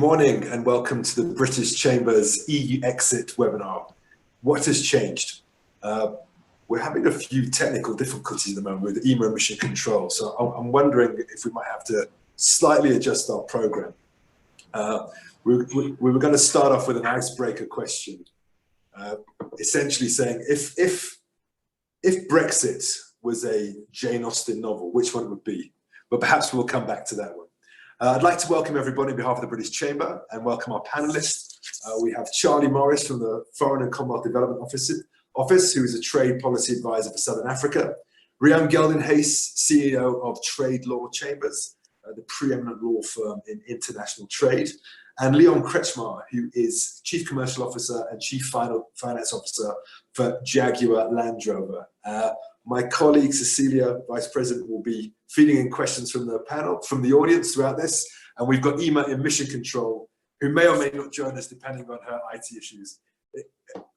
morning and welcome to the British Chamber's EU Exit webinar. What has changed? We're having a few technical difficulties at the moment with EMA mission control, so I'm wondering if we might have to slightly adjust our program. We were going to start off with an icebreaker question, essentially saying if Brexit was a Jane Austen novel, which one it would be? But perhaps we'll come back to that one. I'd like to welcome everybody on behalf of the British Chamber and welcome our panelists. We have Charlie Morris from the Foreign and Commonwealth Development Office, who is a trade policy advisor for Southern Africa. Rian Geldenhuys, CEO of Trade Law Chambers, the preeminent law firm in international trade. And Liaan Kretzschmar, who is Chief Commercial Officer and Chief Finance Officer for Jaguar Land Rover. My colleague Cecilia, Vice President, will be feeding in questions from the panel, from the audience throughout this. And we've got Emma in mission control, who may or may not join us depending on her IT issues.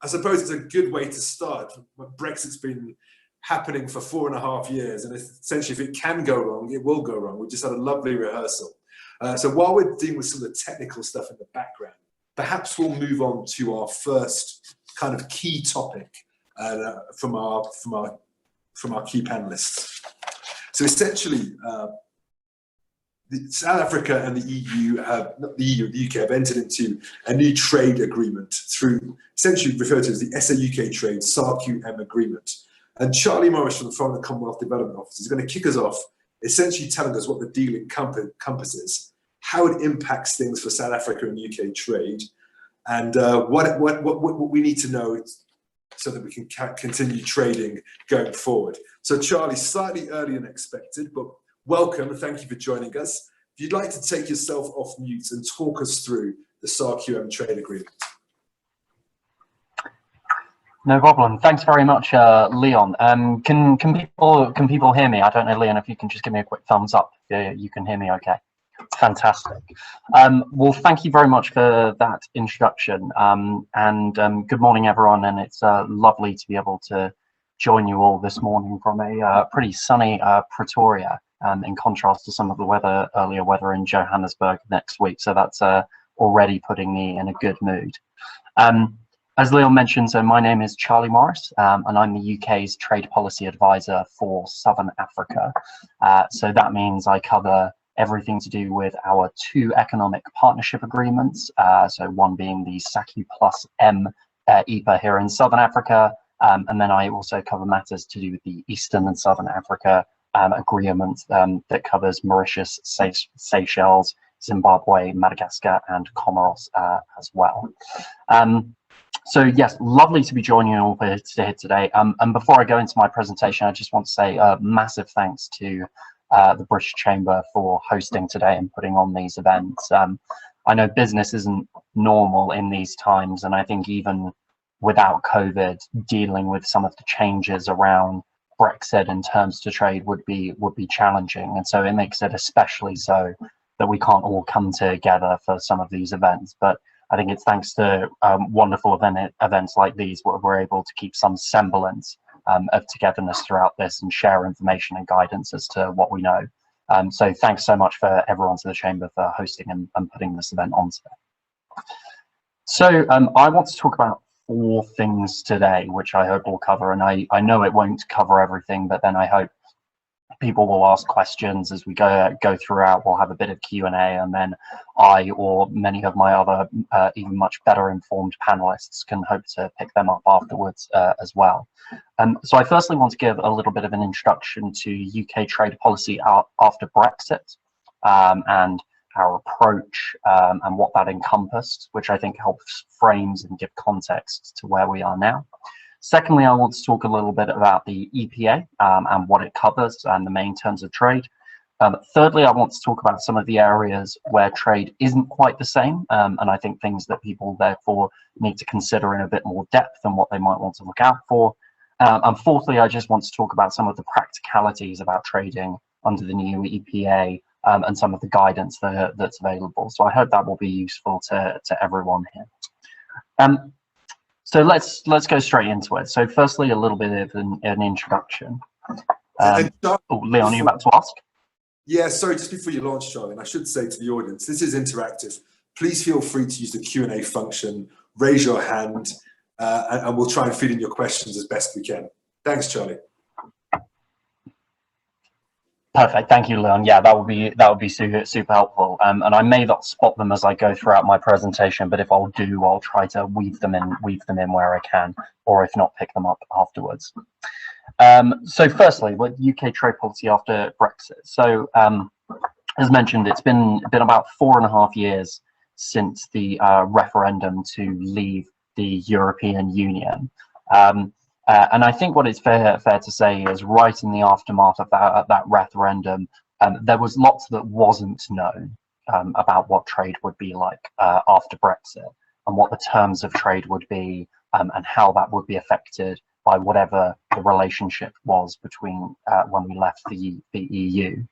I suppose it's a good way to start. Brexit's been happening for 4.5 years, and essentially if it can go wrong, it will go wrong. We just had a lovely rehearsal. So while we're dealing with some of the technical stuff in the background, perhaps we'll move on to our first kind of key topic from our key panelists. So essentially, South Africa and the EU not the EU, the UK have entered into a new trade agreement through, essentially referred to as the SA-UK Trade SACU+M agreement. And Charlie Morris from the Foreign and Commonwealth Development Office is going to kick us off, essentially telling us what the deal encompasses, how it impacts things for South Africa and UK trade, and what we need to know so that we can continue trading going forward. So Charlie, slightly earlier than expected, but welcome and thank you for joining us. If you'd like to take yourself off mute and talk us through the SACU+M trade agreement. No problem. Thanks very much, Liaan. Can people hear me? I don't know, Liaan, if you can just give me a quick thumbs up. You can hear me okay. Fantastic. Well, thank you very much for that introduction. Good morning, everyone. And it's lovely to be able to join you all this morning from a pretty sunny Pretoria, in contrast to some of the earlier weather in Johannesburg next week. So that's already putting me in a good mood. As Liaan mentioned, so my name is Charlie Morris, and I'm the UK's trade policy advisor for Southern Africa. So that means I cover everything to do with our 2 economic partnership agreements. So one being the SACU+M EPA here in Southern Africa, and then I also cover matters to do with the Eastern and Southern Africa agreement that covers Mauritius, Seychelles, Zimbabwe, Madagascar, and Comoros as well. So yes, lovely to be joining you all here today. And before I go into my presentation, I just want to say a massive thanks to the British Chamber for hosting today and putting on these events. I know business isn't normal in these times, and I think even without COVID, dealing with some of the changes around Brexit in terms to trade would be challenging, and so it makes it especially so that we can't all come together for some of these events. But I think it's thanks to wonderful events like these where we're able to keep some semblance of togetherness throughout this and share information and guidance as to what we know. So thanks so much for everyone to the Chamber for hosting and putting this event on today. So I want to talk about 4 things today, which I hope we'll cover. And I know it won't cover everything, but then I hope people will ask questions as we go throughout. We'll have a bit of Q&A, and then I or many of my other even much better informed panelists can hope to pick them up afterwards as well. So I firstly want to give a little bit of an introduction to UK trade policy after Brexit, and our approach and what that encompassed, which I think helps frames and give context to where we are now. Secondly, I want to talk a little bit about the EPA and what it covers and the main terms of trade. Thirdly, I want to talk about some of the areas where trade isn't quite the same, and I think things that people therefore need to consider in a bit more depth and what they might want to look out for. And fourthly, I just want to talk about some of the practicalities about trading under the new EPA and some of the guidance that's available. So I hope that will be useful to everyone here. So let's go straight into it. So firstly, a little bit of an introduction. Liaan, are you about to ask? Yeah, sorry, just before you launch, Charlie, and I should say to the audience, this is interactive. please feel free to use the Q&A function, raise your hand, and we'll try and feed in your questions as best we can. Thanks, Charlie. Perfect. Thank you, Liaan. Yeah, that would be super helpful. And I may not spot them as I go throughout my presentation, but if I'll do, I'll try to weave them in where I can, or if not, pick them up afterwards. So firstly, with UK trade policy after Brexit. So as mentioned, it's been about 4.5 years since the referendum to leave the European Union. And I think what it's fair to say is, right in the aftermath of that referendum, there was lots that wasn't known about what trade would be like after Brexit, and what the terms of trade would be, and how that would be affected by whatever the relationship was between when we left the EU.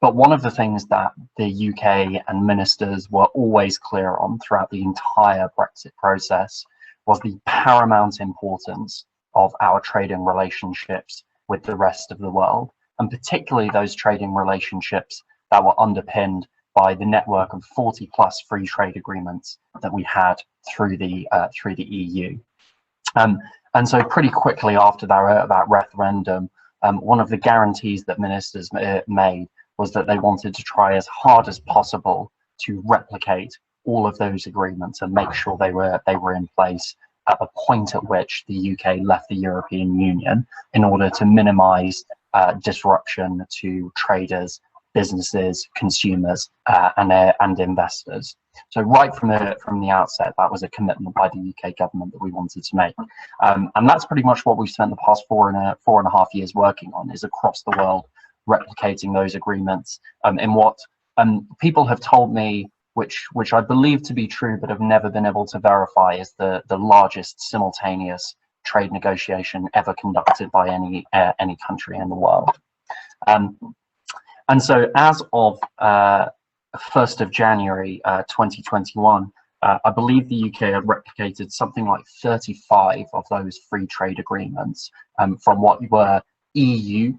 But one of the things that the UK and ministers were always clear on throughout the entire Brexit process was the paramount importance of our trading relationships with the rest of the world, and particularly those trading relationships that were underpinned by the network of 40+ free trade agreements that we had through the EU. And so pretty quickly after that referendum, one of the guarantees that ministers made was that they wanted to try as hard as possible to replicate all of those agreements and make sure they were in place at the point at which the UK left the European Union, in order to minimise disruption to traders, businesses, consumers, and investors. So right from the outset, that was a commitment by the UK government that we wanted to make, and that's pretty much what we've spent the past 4.5 years working on, is across the world replicating those agreements in what people have told me, which I believe to be true but have never been able to verify, is the largest simultaneous trade negotiation ever conducted by any country in the world. And so as of 1st of January 2021, I believe the UK had replicated something like 35 of those free trade agreements from what were EU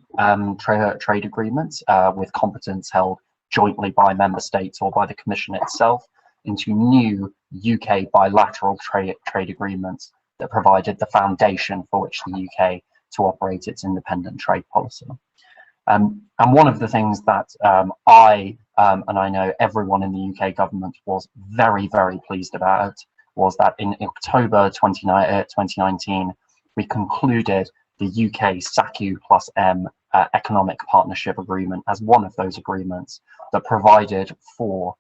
trade agreements with competence held jointly by member states or by the Commission itself, into new UK bilateral trade agreements that provided the foundation for which the UK to operate its independent trade policy. And one of the things that I and I know everyone in the UK government was very, very pleased about was that in October 2019, we concluded the UK SACU+M economic partnership agreement as one of those agreements that provided for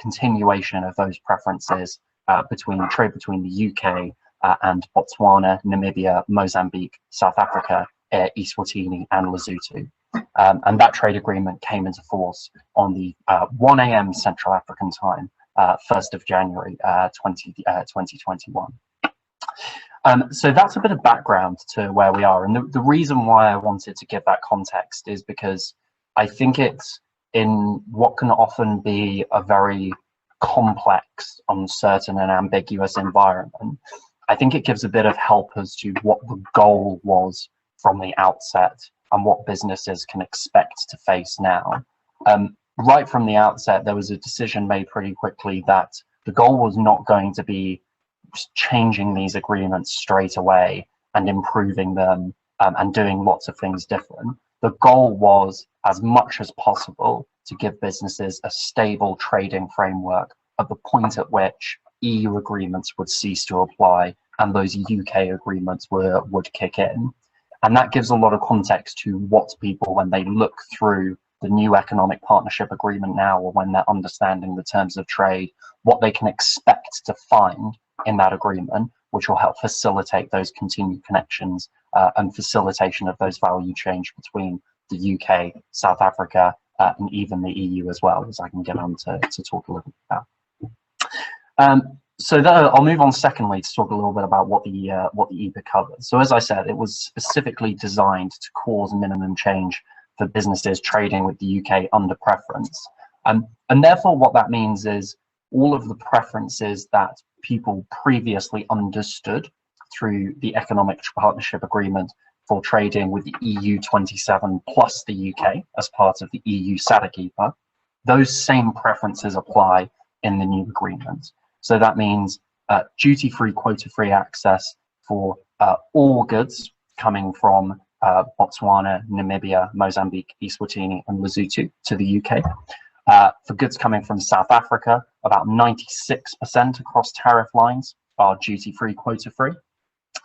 continuation of those preferences trade between the UK and Botswana, Namibia, Mozambique, South Africa, Eswatini and Lesotho. And that trade agreement came into force on the 1 AM Central African time, 1st of January 2021. So that's a bit of background to where we are. And the reason why I wanted to give that context is because I think it's in what can often be a very complex, uncertain and ambiguous environment. I think it gives a bit of help as to what the goal was from the outset and what businesses can expect to face now. Right from the outset, there was a decision made pretty quickly that the goal was not going to be just changing these agreements straight away and improving them and doing lots of things different. The goal was, as much as possible, to give businesses a stable trading framework at the point at which EU agreements would cease to apply and those UK agreements would kick in. And that gives a lot of context to what people, when they look through the new economic partnership agreement now, or when they're understanding the terms of trade, what they can expect to find in that agreement, which will help facilitate those continued connections and facilitation of those value chains between the UK, South Africa, and even the EU as well, as I can get on to talk a little bit about. So I'll move on secondly to talk a little bit about what the EPA covers. So as I said, it was specifically designed to cause minimum change for businesses trading with the UK under preference. And therefore what that means is all of the preferences that people previously understood through the economic partnership agreement for trading with the EU 27 plus the UK as part of the EU SACU+M, those same preferences apply in the new agreement. So that means duty-free, quota-free access for all goods coming from Botswana, Namibia, Mozambique, Eswatini and Lesotho to the UK. For goods coming from South Africa, about 96% across tariff lines are duty-free, quota-free.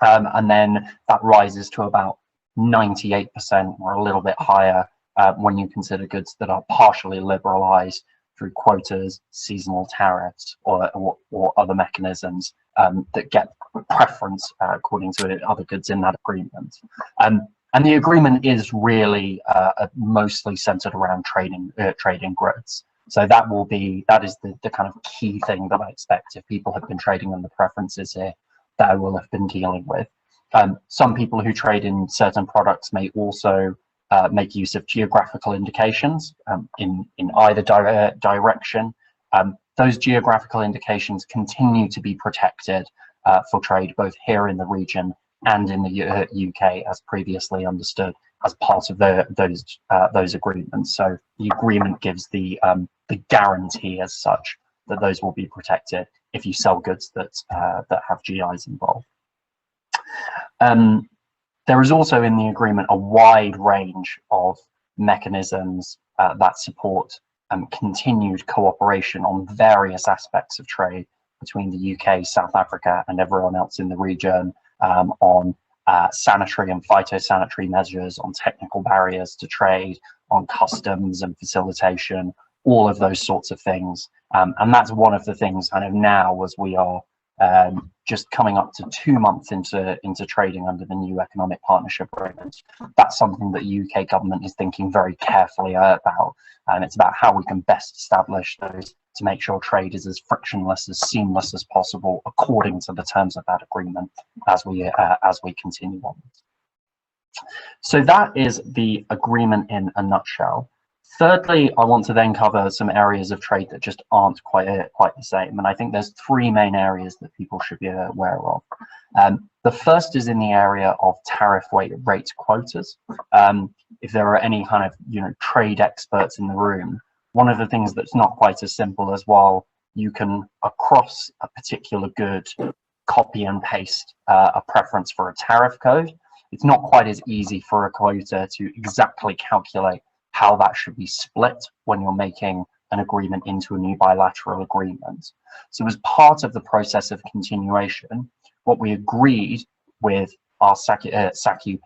And then that rises to about 98% or a little bit higher when you consider goods that are partially liberalized through quotas, seasonal tariffs, or other mechanisms that get preference according to other goods in that agreement. And the agreement is really mostly centered around trading goods. So that is the kind of key thing that I expect if people have been trading on the preferences here that I will have been dealing with. Some people who trade in certain products may also make use of geographical indications in either direction. Those geographical indications continue to be protected for trade both here in the region and in the UK, as previously understood, as part of those agreements. So the agreement gives the guarantee as such that those will be protected if you sell goods that have GIs involved. There is also in the agreement a wide range of mechanisms that support continued cooperation on various aspects of trade between the UK, South Africa and everyone else in the region, on sanitary and phytosanitary measures, on technical barriers to trade, on customs and facilitation, all of those sorts of things. And that's one of the things kind of now as we are just coming up to 2 months into trading under the new economic partnership agreement. That's something that the UK government is thinking very carefully about, and it's about how we can best establish those to make sure trade is as frictionless, as seamless as possible, according to the terms of that agreement as we continue on. So that is the agreement in a nutshell. Thirdly, I want to then cover some areas of trade that just aren't quite the same. And I think there's 3 main areas that people should be aware of. The first is in the area of tariff rate quotas. If there are any kind of trade experts in the room, one of the things that's not quite as simple as, while you can across a particular good copy and paste a preference for a tariff code, it's not quite as easy for a quota to exactly calculate how that should be split when you're making an agreement into a new bilateral agreement. So as part of the process of continuation, what we agreed with our SACU+M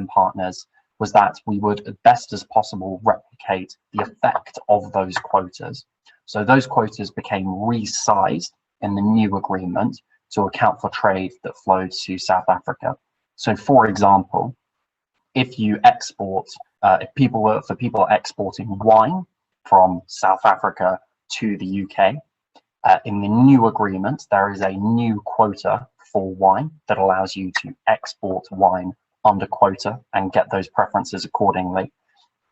partners was that we would, as best as possible, replicate the effect of those quotas. So those quotas became resized in the new agreement to account for trade that flowed to South Africa. So for example, if you export, for people exporting wine from South Africa to the UK, in the new agreement, there is a new quota for wine that allows you to export wine under quota and get those preferences accordingly.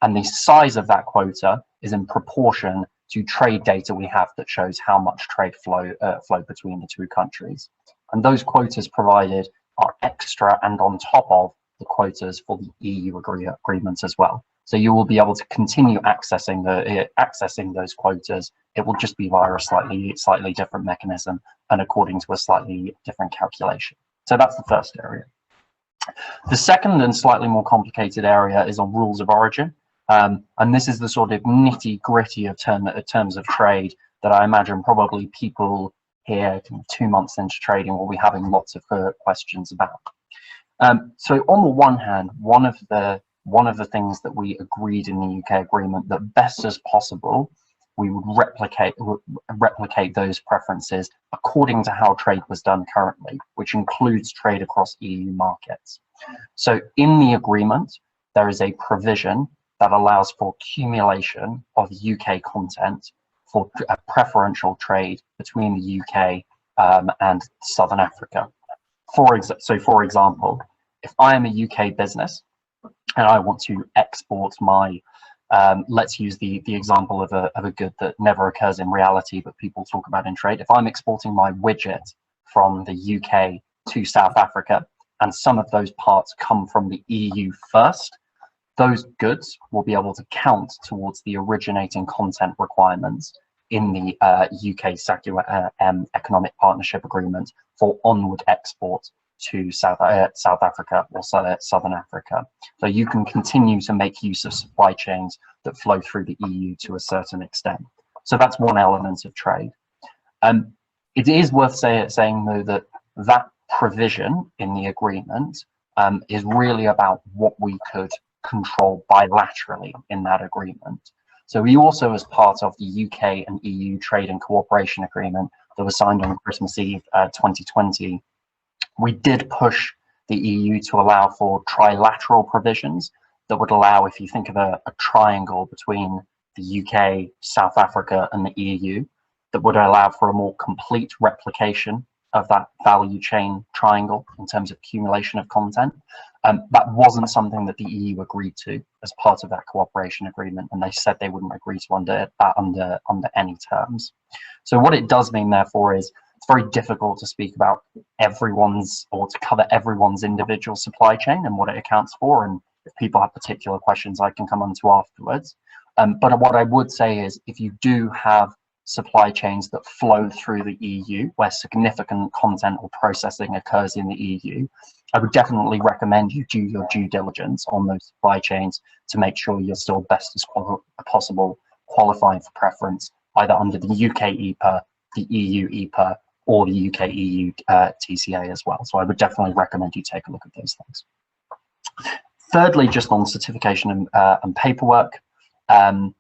And the size of that quota is in proportion to trade data we have that shows how much trade flow between the 2 countries. And those quotas provided are extra and on top of the quotas for the EU agreement as well. So you will be able to continue accessing those quotas. It will just be via a slightly different mechanism and according to a slightly different calculation. So that's the first area. The second and slightly more complicated area is on rules of origin. And this is the sort of nitty-gritty of terms of trade that I imagine probably people here 2 months into trading will be having lots of questions about. So on the one hand, one of the things that we agreed in the UK agreement, that best as possible we would replicate those preferences according to how trade was done currently, which includes trade across EU markets. So in the agreement, there is a provision that allows for accumulation of UK content for a preferential trade between the UK and Southern Africa. For example, if I am a UK business and I want to export my, let's use the example of a good that never occurs in reality, but people talk about in trade. If I'm exporting my widget from the UK to South Africa, and some of those parts come from the EU first, those goods will be able to count towards the originating content requirements in the UK SACU+M Economic Partnership Agreement for onward export to South Africa or Southern Africa. So you can continue to make use of supply chains that flow through the EU to a certain extent. So that's one element of trade. It is worth saying though that that provision in the agreement is really about what we could control bilaterally in that agreement. So we also, as part of the UK and EU Trade and Cooperation Agreement that was signed on Christmas Eve 2020, we did push the EU to allow for trilateral provisions that would allow, if you think of a triangle between the UK, South Africa and the EU, that would allow for a more complete replication of that value chain triangle in terms of accumulation of content. That wasn't something that the EU agreed to as part of that cooperation agreement, and they said they wouldn't agree to under any terms. So what it does mean, therefore, is it's very difficult to speak about everyone's, or to cover everyone's individual supply chain and what it accounts for. And if people have particular questions, I can come on to afterwards. But what I would say is, if you do have supply chains that flow through the EU, where significant content or processing occurs in the EU, I would definitely recommend you do your due diligence on those supply chains to make sure you're still best as possible qualifying for preference, either under the UK EPA, the EU EPA, or the UK EU TCA as well. So I would definitely recommend you take a look at those things. Thirdly, just on certification and paperwork, so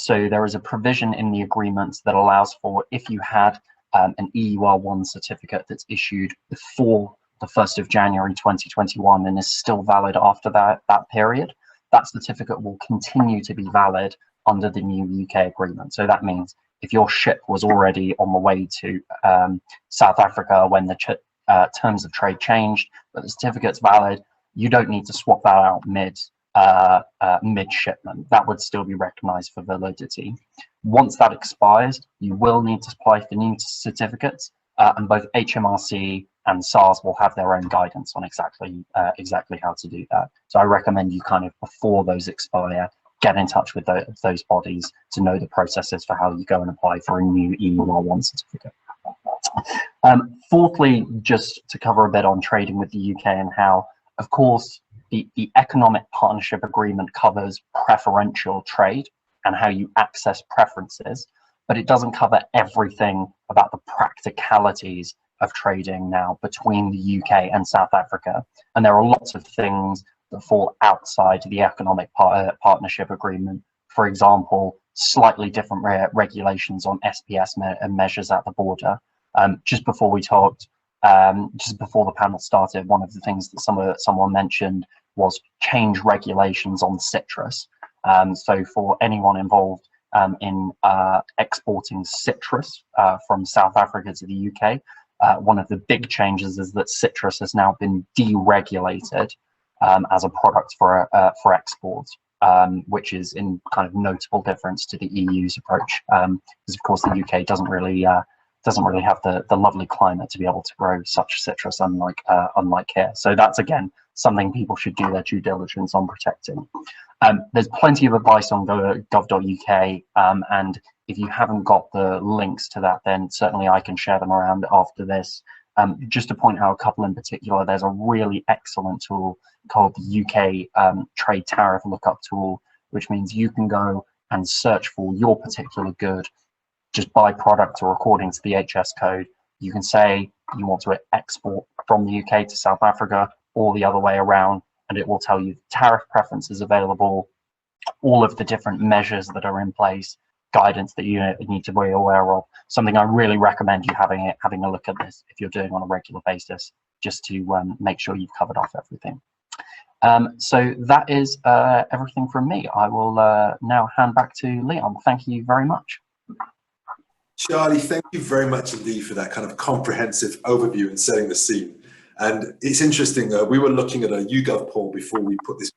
there is a provision in the agreement that allows for, if you had an EUR1 certificate that's issued before the 1st of January 2021 and is still valid after that period, that certificate will continue to be valid under the new UK agreement. So that means if your ship was already on the way to South Africa when the terms of trade changed, but the certificate's valid, you don't need to swap that out mid-shipment. That would still be recognized for validity. Once that expires, you will need to apply for new certificates, and both HMRC and SARS will have their own guidance on exactly how to do that. So I recommend you kind of, before those expire, get in touch with those bodies to know the processes for how you go and apply for a new EUR1 certificate. Fourthly, just to cover a bit on trading with the UK and how, of course, the Economic Partnership Agreement covers preferential trade and how you access preferences, but it doesn't cover everything about the practicalities of trading now between the UK and South Africa. And there are lots of things that fall outside the Economic Partnership Agreement. For example, slightly different regulations on SPS measures at the border. Just before we talked, just before the panel started, one of the things that someone mentioned was change regulations on citrus. So for anyone involved in exporting citrus from South Africa to the UK, one of the big changes is that citrus has now been deregulated as a product for export, which is in kind of notable difference to the EU's approach, because of course the UK doesn't really have the lovely climate to be able to grow such citrus, unlike here. So that's, again, something people should do their due diligence on protecting. There's plenty of advice on gov.uk, and if you haven't got the links to that, then certainly I can share them around after this. Just to point out a couple in particular, there's a really excellent tool called the UK Trade Tariff Lookup Tool, which means you can go and search for your particular good just by product or according to the HS code. You can say you want to export from the UK to South Africa or the other way around, and it will tell you tariff preferences available, all of the different measures that are in place, guidance that you need to be aware of. Something I really recommend you having a look at this if you're doing on a regular basis, just to make sure you've covered off everything. So that is everything from me. I will now hand back to Liaan. Thank you very much. Charlie, thank you very much indeed for that kind of comprehensive overview and setting the scene. And it's interesting, we were looking at a YouGov poll before we put this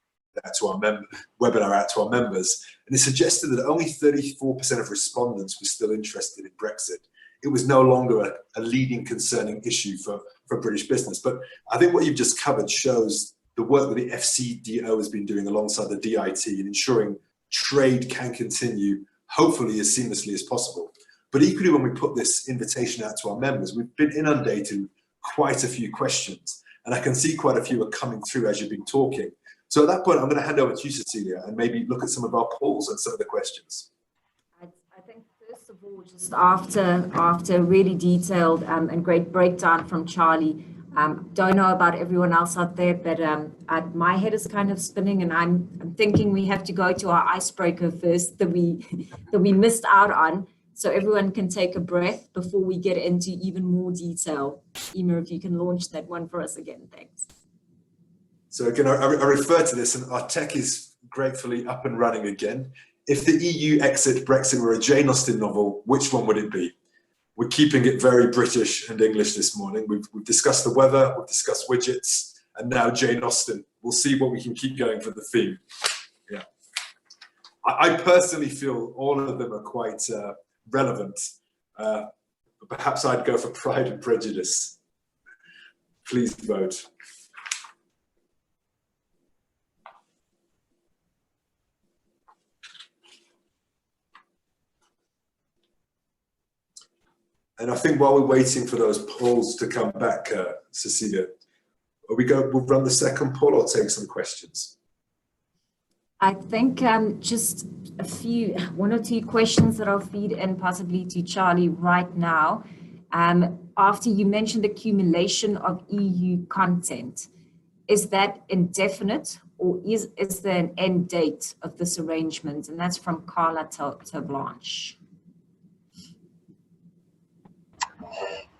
webinar out to our members, and it suggested that only 34% of respondents were still interested in Brexit. It was no longer a leading concerning issue for British business. But I think what you've just covered shows the work that the FCDO has been doing alongside the DIT in ensuring trade can continue hopefully as seamlessly as possible. But equally, when we put this invitation out to our members, we've been inundated with quite a few questions, and I can see quite a few are coming through as you've been talking. So at that point, I'm going to hand over to you, Cecilia, and maybe look at some of our polls and some of the questions. I think first of all, just after a really detailed and great breakdown from Charlie, don't know about everyone else out there, but my head is kind of spinning, and I'm thinking we have to go to our icebreaker first that we missed out on, so everyone can take a breath before we get into even more detail. Emma, if you can launch that one for us again, thanks. So again, I refer to this, and our tech is gratefully up and running again. If the EU exit Brexit were a Jane Austen novel, which one would it be? We're keeping it very British and English this morning. We've discussed the weather, we've discussed widgets, and now Jane Austen. We'll see what we can keep going for the theme. Yeah, I personally feel all of them are quite relevant. Perhaps I'd go for Pride and Prejudice. Please vote. And I think while we're waiting for those polls to come back, Cecilia, we'll run the second poll or take some questions? I think just one or two questions that I'll feed in possibly to Charlie right now. After you mentioned accumulation of EU content, is that indefinite, or is there an end date of this arrangement? And that's from Carla Blanche.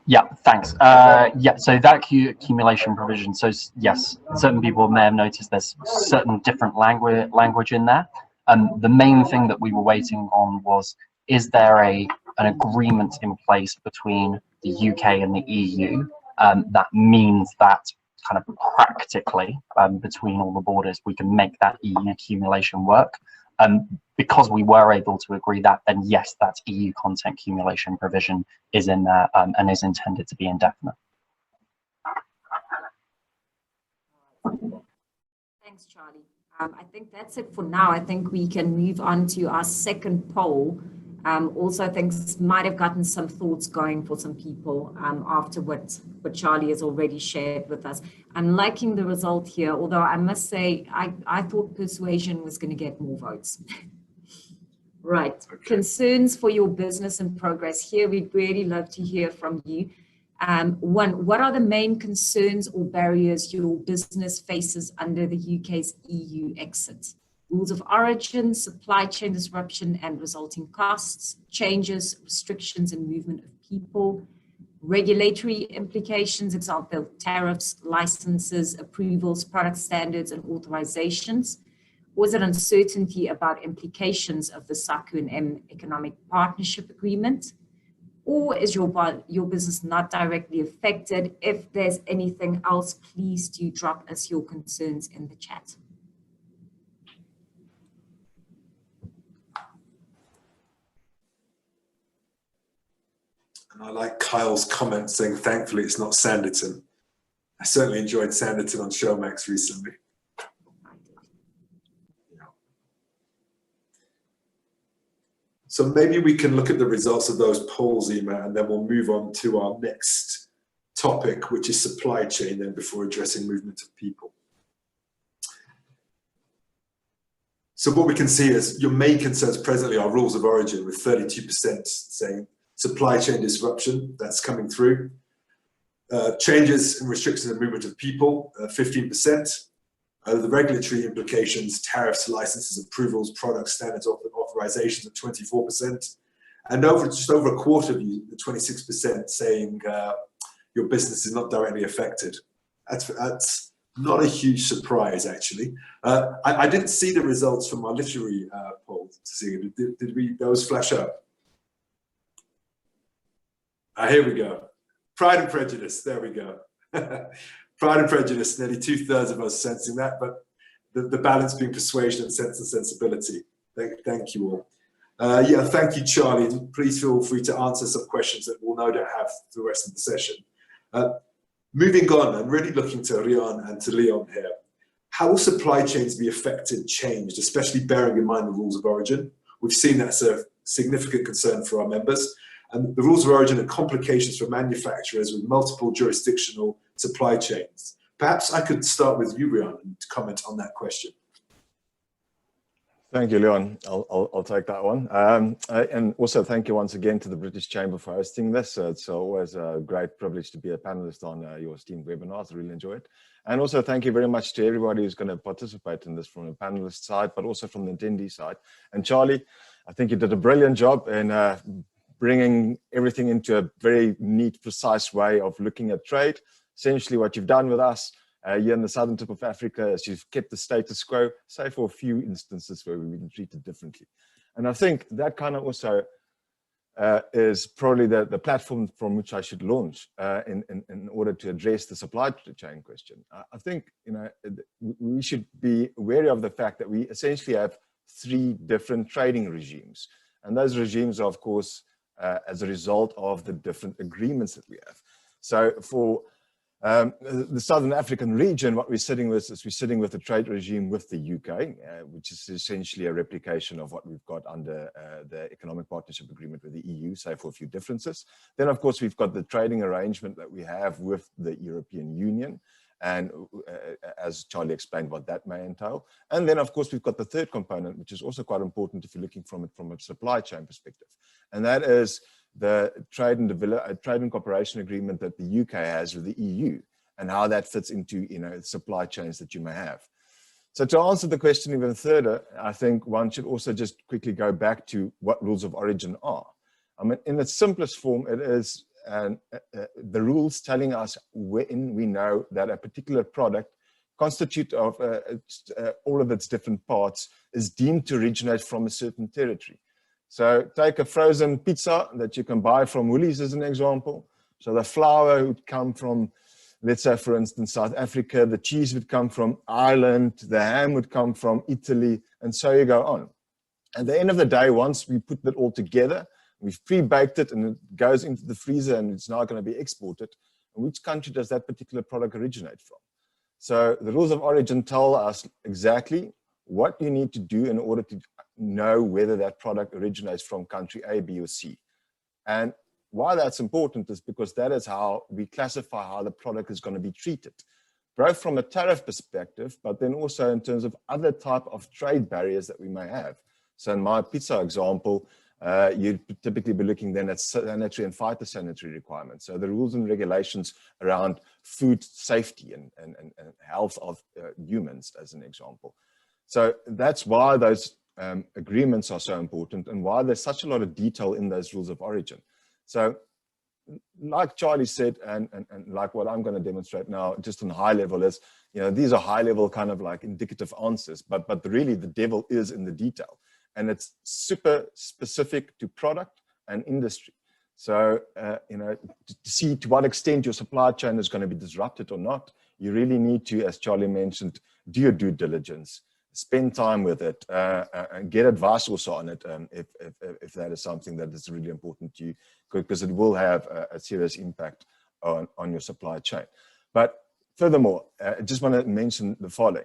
Yeah, thanks. Yeah, so that accumulation provision, so yes, certain people may have noticed there's certain different language in there. The main thing that we were waiting on was, is there an agreement in place between the UK and the EU that means that kind of practically between all the borders we can make that EU accumulation work. Because we were able to agree that, then yes, that EU content accumulation provision is in there and is intended to be indefinite. Thanks, Charlie. I think that's it for now. I think we can move on to our second poll. Also, I think might have gotten some thoughts going for some people after what Charlie has already shared with us. I'm liking the result here, although I must say I thought persuasion was going to get more votes. Right. Okay. Concerns for your business and progress. Here, we'd really love to hear from you. One, what are the main concerns or barriers your business faces under the UK's EU exit? Rules of origin, supply chain disruption and resulting costs, changes, restrictions and movement of people, regulatory implications, example, tariffs, licenses, approvals, product standards and authorizations. Or is it uncertainty about implications of the SACU+M economic partnership agreement? Or is your business not directly affected? If there's anything else, please do drop us your concerns in the chat. And I like Kyle's comment saying, thankfully, it's not Sanditon. I certainly enjoyed Sanditon on Showmax recently. Yeah. So maybe we can look at the results of those polls, Emma, and then we'll move on to our next topic, which is supply chain, then before addressing movement of people. So what we can see is your main concerns presently are rules of origin, with 32% saying supply chain disruption, that's coming through. Changes and restrictions in movement of people, 15%. The regulatory implications, tariffs, licenses, approvals, product standards, authorizations at 24%. And just over a quarter of you, the 26% saying your business is not directly affected. That's not a huge surprise, actually. I didn't see the results from our literary poll to see. Did those flash up? Here we go. Pride and Prejudice, there we go. Pride and Prejudice, nearly 2/3 of us sensing that, but the balance being persuasion and sense and sensibility. Thank you all. Yeah, thank you, Charlie. And please feel free to answer some questions that we'll no doubt have for the rest of the session. Moving on, I'm really looking to Rian and to Liaan here. How will supply chains be affected, changed, especially bearing in mind the rules of origin? We've seen that's a significant concern for our members. And the rules of origin are complications for manufacturers with multiple jurisdictional supply chains. Perhaps I could start with you, Rian, to comment on that question. Thank you, Liaan. I'll take that one. And also thank you once again to the British Chamber for hosting this. It's always a great privilege to be a panelist on your esteemed webinars. I really enjoy it. And also thank you very much to everybody who's going to participate in this from the panelist side, but also from the attendee side. And Charlie, I think you did a brilliant job in bringing everything into a very neat, precise way of looking at trade. Essentially what you've done with us here in the southern tip of Africa is you've kept the status quo, save for a few instances where we've been treated differently. And I think that kind of also is probably the platform from which I should launch in order to address the supply chain question. I think, you know, we should be wary of the fact that we essentially have 3 different trading regimes. And those regimes are, of course, as a result of the different agreements that we have. So for the Southern African region, what we're sitting with is we're sitting with a trade regime with the UK, which is essentially a replication of what we've got under the Economic Partnership Agreement with the EU, save for a few differences. Then, of course, we've got the trading arrangement that we have with the European Union, and as Charlie explained what that may entail. And then, of course, we've got the third component, which is also quite important if you're looking from it from a supply chain perspective, and that is the trade and cooperation agreement that the UK has with the EU, and how that fits into, you know, supply chains that you may have. So to answer the question even further, I think one should also just quickly go back to what rules of origin are. I mean, in its simplest form, it is the rules telling us when we know that a particular product constitute of all of its different parts is deemed to originate from a certain territory. So take a frozen pizza that you can buy from Woolies as an example. So the flour would come from, let's say, for instance, South Africa, the cheese would come from Ireland, the ham would come from Italy, and so you go on. At the end of the day, once we put that all together, we've pre-baked it and it goes into the freezer and it's now going to be exported. And which country does that particular product originate from? So the rules of origin tell us exactly what you need to do in order to know whether that product originates from country A, B, or C. And why that's important is because that is how we classify how the product is going to be treated, both from a tariff perspective, but then also in terms of other type of trade barriers that we may have. So in my pizza example, you'd typically be looking then at sanitary and phytosanitary requirements. So the rules and regulations around food safety and health of humans, as an example. So that's why those agreements are so important and why there's such a lot of detail in those rules of origin. So like Charlie said, and like what I'm going to demonstrate now, just on a high level is, you know, these are high level kind of like indicative answers, but really the devil is in the detail, and it's super specific to product and industry. So, you know, to see to what extent your supply chain is going to be disrupted or not, you really need to, as Charlie mentioned, do your due diligence, spend time with it, and get advice also on it if that is something that is really important to you, because it will have a serious impact on your supply chain. But furthermore, I just want to mention the following.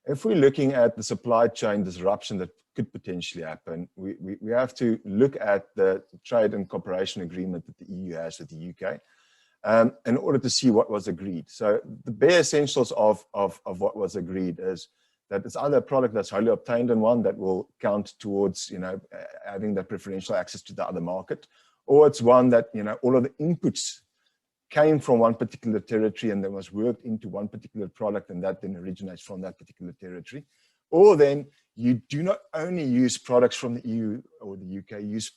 If we're looking at the supply chain disruption that could potentially happen, we have to look at the trade and cooperation agreement that the EU has with the UK in order to see what was agreed. So the bare essentials of what was agreed is that it's either a product that's wholly obtained and one that will count towards, you know, having that preferential access to the other market, or it's one that, you know, all of the inputs came from one particular territory and then was worked into one particular product and that then originates from that particular territory. Or then you do not only use products from the EU or the UK, use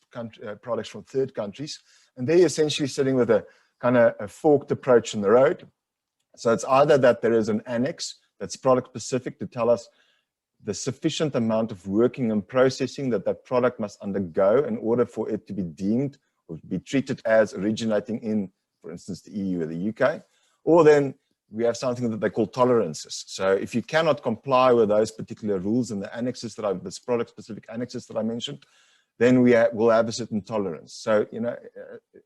products from third countries, and they're essentially sitting with a kind of a forked approach in the road. So it's either that there is an annex that's product specific to tell us the sufficient amount of working and processing that that product must undergo in order for it to be deemed or be treated as originating in, for instance, the EU or the UK, or then we have something that they call tolerances. So if you cannot comply with those particular rules and the annexes that this product specific annexes that I mentioned, then will have a certain tolerance. So, you know,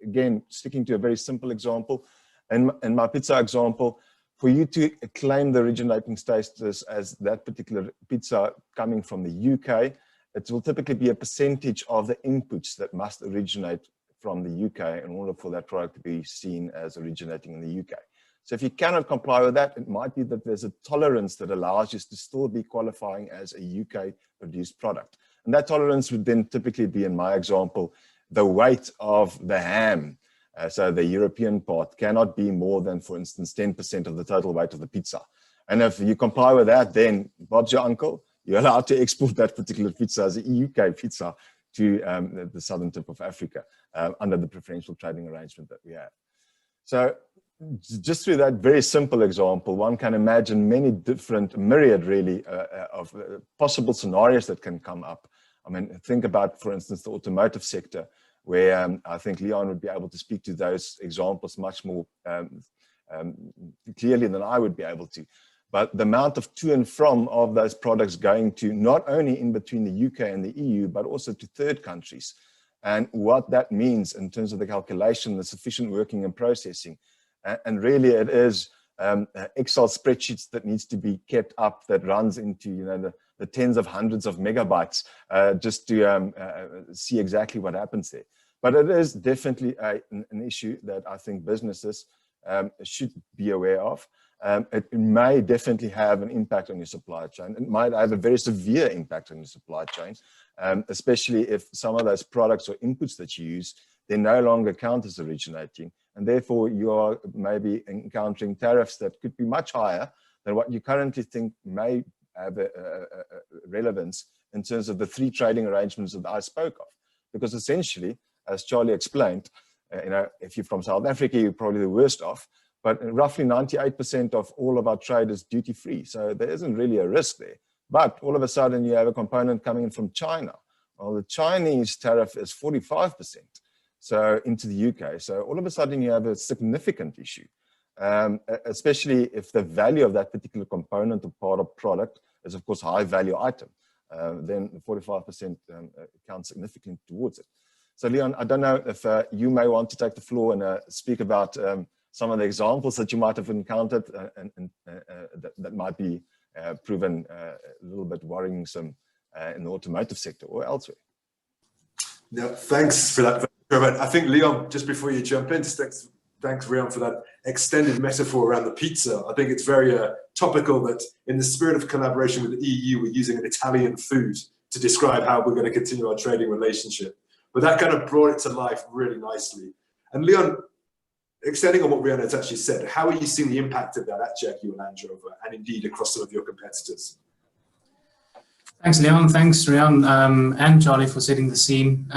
again, sticking to a very simple example, in my pizza example, for you to claim the originating status as that particular pizza coming from the UK it will typically be a percentage of the inputs that must originate from the UK in order for that product to be seen as originating in the UK. So if you cannot comply with that, it might be that there's a tolerance that allows you to still be qualifying as a UK produced product. And that tolerance would then typically be, in my example, the weight of the ham. So the European part cannot be more than, for instance, 10% of the total weight of the pizza. And if you comply with that, then Bob's your uncle. You're allowed to export that particular pizza as a UK pizza to the southern tip of Africa under the preferential trading arrangement that we have. So just through that very simple example, one can imagine many different myriad really of possible scenarios that can come up. I mean, think about, for instance, the automotive sector, where I think Liaan would be able to speak to those examples much more clearly than I would be able to. But the amount of to and from of those products going to not only in between the UK and the EU, but also to third countries. And what that means in terms of the calculation, the sufficient working and processing. And really it is Excel spreadsheets that needs to be kept up that runs into, you know, the tens of hundreds of megabytes just to see exactly what happens there. But it is definitely an issue that I think businesses should be aware of. It may definitely have an impact on your supply chain. It might have a very severe impact on your supply chain, especially if some of those products or inputs that you use, they no longer count as originating. And therefore you are maybe encountering tariffs that could be much higher than what you currently think may have a relevance in terms of the three trading arrangements that I spoke of. Because essentially, as Charlie explained, you know, if you're from South Africa, you're probably the worst off. But roughly 98% of all of our trade is duty-free. So there isn't really a risk there. But all of a sudden you have a component coming in from China. Well, the Chinese tariff is 45%. So into the UK. So all of a sudden you have a significant issue, especially if the value of that particular component or part of product is of course a high value item. Then 45% counts significantly towards it. So Liaan, I don't know if you may want to take the floor and speak about some of the examples that you might have encountered and that might be proven a little bit worrisome in the automotive sector or elsewhere. Yeah, thanks for that. I think Liaan, just before you jump in, thanks Rian for that extended metaphor around the pizza. I think it's very topical that in the spirit of collaboration with the EU, we're using an Italian food to describe how we're going to continue our trading relationship. But that kind of brought it to life really nicely. And Liaan, extending on what Rian has actually said, how are you seeing the impact of that at Jaguar Land Rover and indeed across some of your competitors? Thanks, Liaan. Thanks, Rian, and Charlie for setting the scene.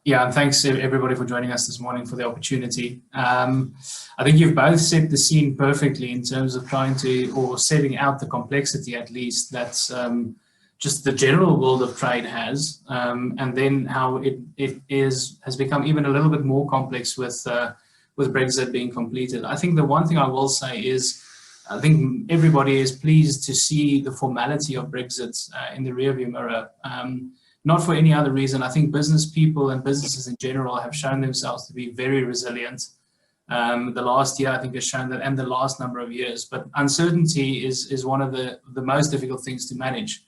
Yeah, and thanks everybody for joining us this morning for the opportunity. I think you've both set the scene perfectly in terms of trying to, or setting out the complexity at least, that's just the general world of trade has, and then how it has become even a little bit more complex with Brexit being completed. I think the one thing I will say is, I think everybody is pleased to see the formality of Brexit in the rearview mirror. Not for any other reason. I think business people and businesses in general have shown themselves to be very resilient. The last year, I think, has shown that, and the last number of years. But uncertainty is one of the most difficult things to manage.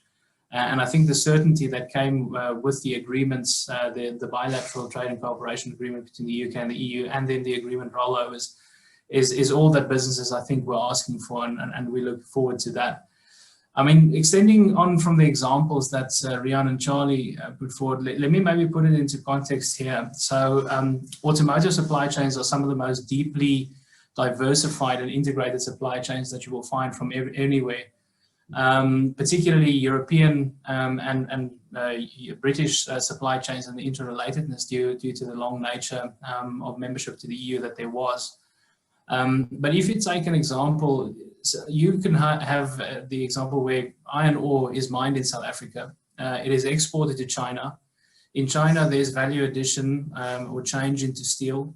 And I think the certainty that came with the agreements, the bilateral trade and cooperation agreement between the UK and the EU, and then the agreement rollovers, is all that businesses, I think, were asking for, and we look forward to that. I mean, extending on from the examples that Rian and Charlie put forward, let me maybe put it into context here. So automotive supply chains are some of the most deeply diversified and integrated supply chains that you will find from anywhere. Particularly European and British supply chains and the interrelatedness due to the long nature of membership to the EU that there was. But if you take an example, so you can have the example where iron ore is mined in South Africa. It is exported to China. In China, there's value addition or change into steel.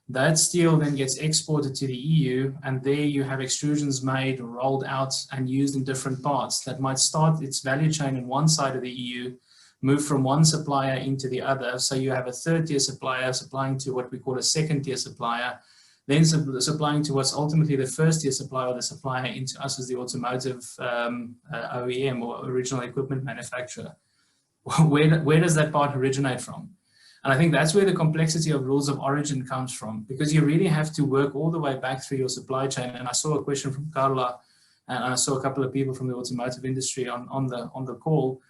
That steel then gets exported to the EU, and there you have extrusions made, rolled out, and used in different parts that might start its value chain in one side of the EU, move from one supplier into the other. So you have a third-tier supplier supplying to what we call a second-tier supplier, then supplying to what's ultimately the first-tier supplier, or the supplier into us as the automotive OEM or original equipment manufacturer. where does that part originate from? And I think that's where the complexity of rules of origin comes from, because you really have to work all the way back through your supply chain. And I saw a question from Carla, and I saw a couple of people from the automotive industry on the call.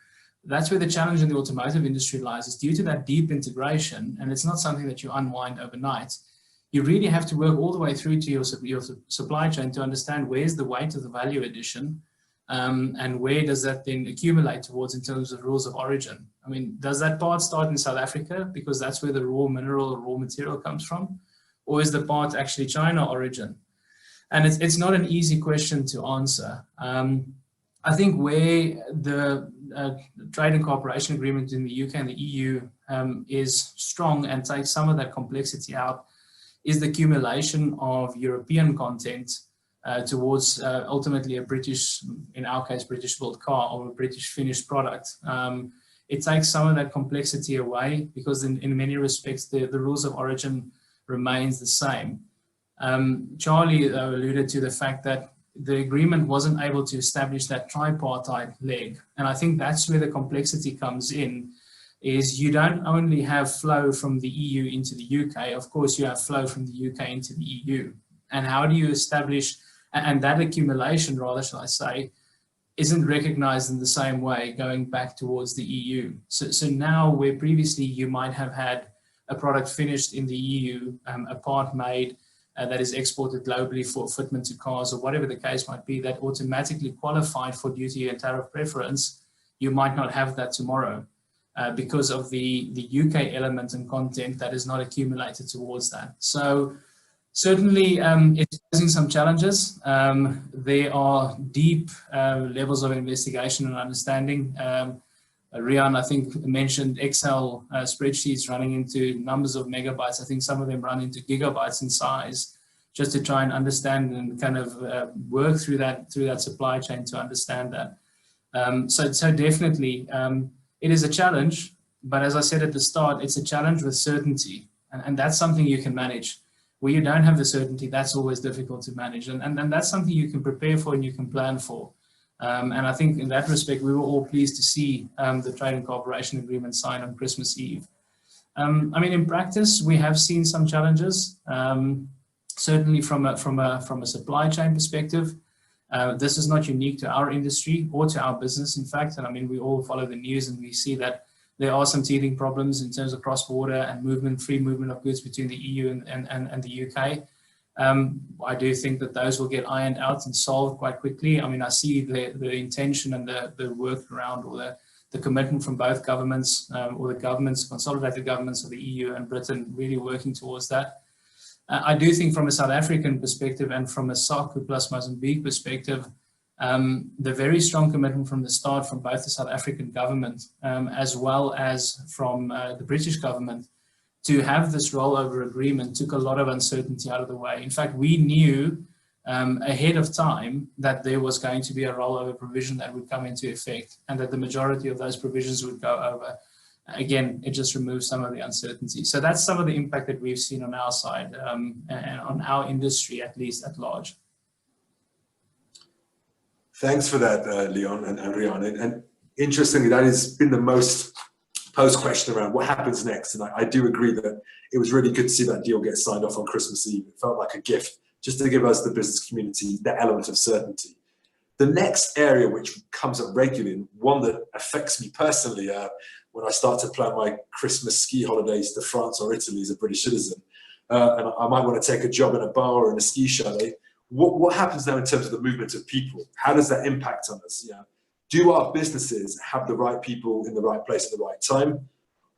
That's where the challenge in the automotive industry lies, is due to that deep integration, and it's not something that you unwind overnight. You really have to work all the way through to your supply chain to understand where's the weight of the value addition, and where does that then accumulate towards in terms of rules of origin. I mean, does that part start in South Africa because that's where the raw mineral or raw material comes from? Or is the part actually China origin? And it's not an easy question to answer. I think where the trade and cooperation agreement in the UK and the EU is strong and takes some of that complexity out is the accumulation of European content towards ultimately a British, in our case, British built car or a British finished product. It takes some of that complexity away because in many respects, the rules of origin remains the same. Charlie alluded to the fact that the agreement wasn't able to establish that tripartite leg. And I think that's where the complexity comes in, is you don't only have flow from the EU into the UK, of course you have flow from the UK into the EU. And how do you establish, and that accumulation, rather, shall I say, isn't recognized in the same way going back towards the EU. So now where previously you might have had a product finished in the EU, a part made that is exported globally for fitment to cars or whatever the case might be, that automatically qualified for duty and tariff preference, you might not have that tomorrow because of the UK element and content that is not accumulated towards that. So certainly, it's posing some challenges. There are deep levels of investigation and understanding. Rian, I think, mentioned Excel spreadsheets running into numbers of megabytes. I think some of them run into gigabytes in size, just to try and understand and kind of work through that supply chain to understand that. So definitely, it is a challenge. But as I said at the start, it's a challenge with certainty, and that's something you can manage. Where you don't have the certainty, that's always difficult to manage. And that's something you can prepare for and you can plan for. And I think in that respect, we were all pleased to see the trade and cooperation agreement signed on Christmas Eve. I mean, in practice, we have seen some challenges, certainly from a supply chain perspective. This is not unique to our industry or to our business, in fact. And I mean, we all follow the news and we see that there are some teething problems in terms of cross-border and free movement of goods between the EU and the UK. I do think that those will get ironed out and solved quite quickly. I mean, I see the intention and the work around, or the commitment from both governments, or the governments, consolidated governments of the EU and Britain, really working towards that. I do think from a South African perspective and from a SACU+ Mozambique perspective, the very strong commitment from the start from both the South African government as well as from the British government to have this rollover agreement took a lot of uncertainty out of the way. In fact, we knew ahead of time that there was going to be a rollover provision that would come into effect and that the majority of those provisions would go over. Again, it just removes some of the uncertainty. So that's some of the impact that we've seen on our side and on our industry, at least at large. Thanks for that, Liaan and Rian. And interestingly, that has been the most posed question around what happens next. And I do agree that it was really good to see that deal get signed off on Christmas Eve. It felt like a gift just to give us, the business community, that element of certainty. The next area which comes up regularly, and one that affects me personally, when I start to plan my Christmas ski holidays to France or Italy as a British citizen, and I might want to take a job in a bar or in a ski chalet, what happens now in terms of the movement of people? How does that impact on us? Do our businesses have the right people in the right place at the right time?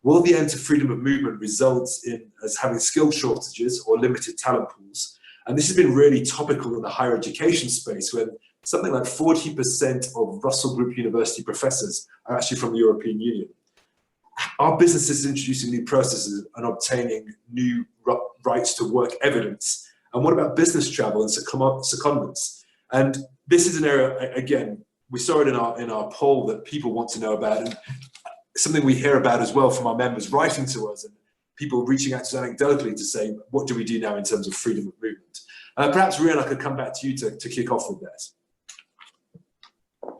Will the end to freedom of movement result in us having skill shortages or limited talent pools? And this has been really topical in the higher education space, when something like 40% of Russell Group University professors are actually from the European Union. Are businesses introducing new processes and obtaining new rights to work evidence? And what about business travel and secondments? And this is an area, again, we saw it in our poll that people want to know about, and something we hear about as well from our members writing to us and people reaching out to us anecdotally to say, what do we do now in terms of freedom of movement? Perhaps, Rian, I could come back to you to kick off with that.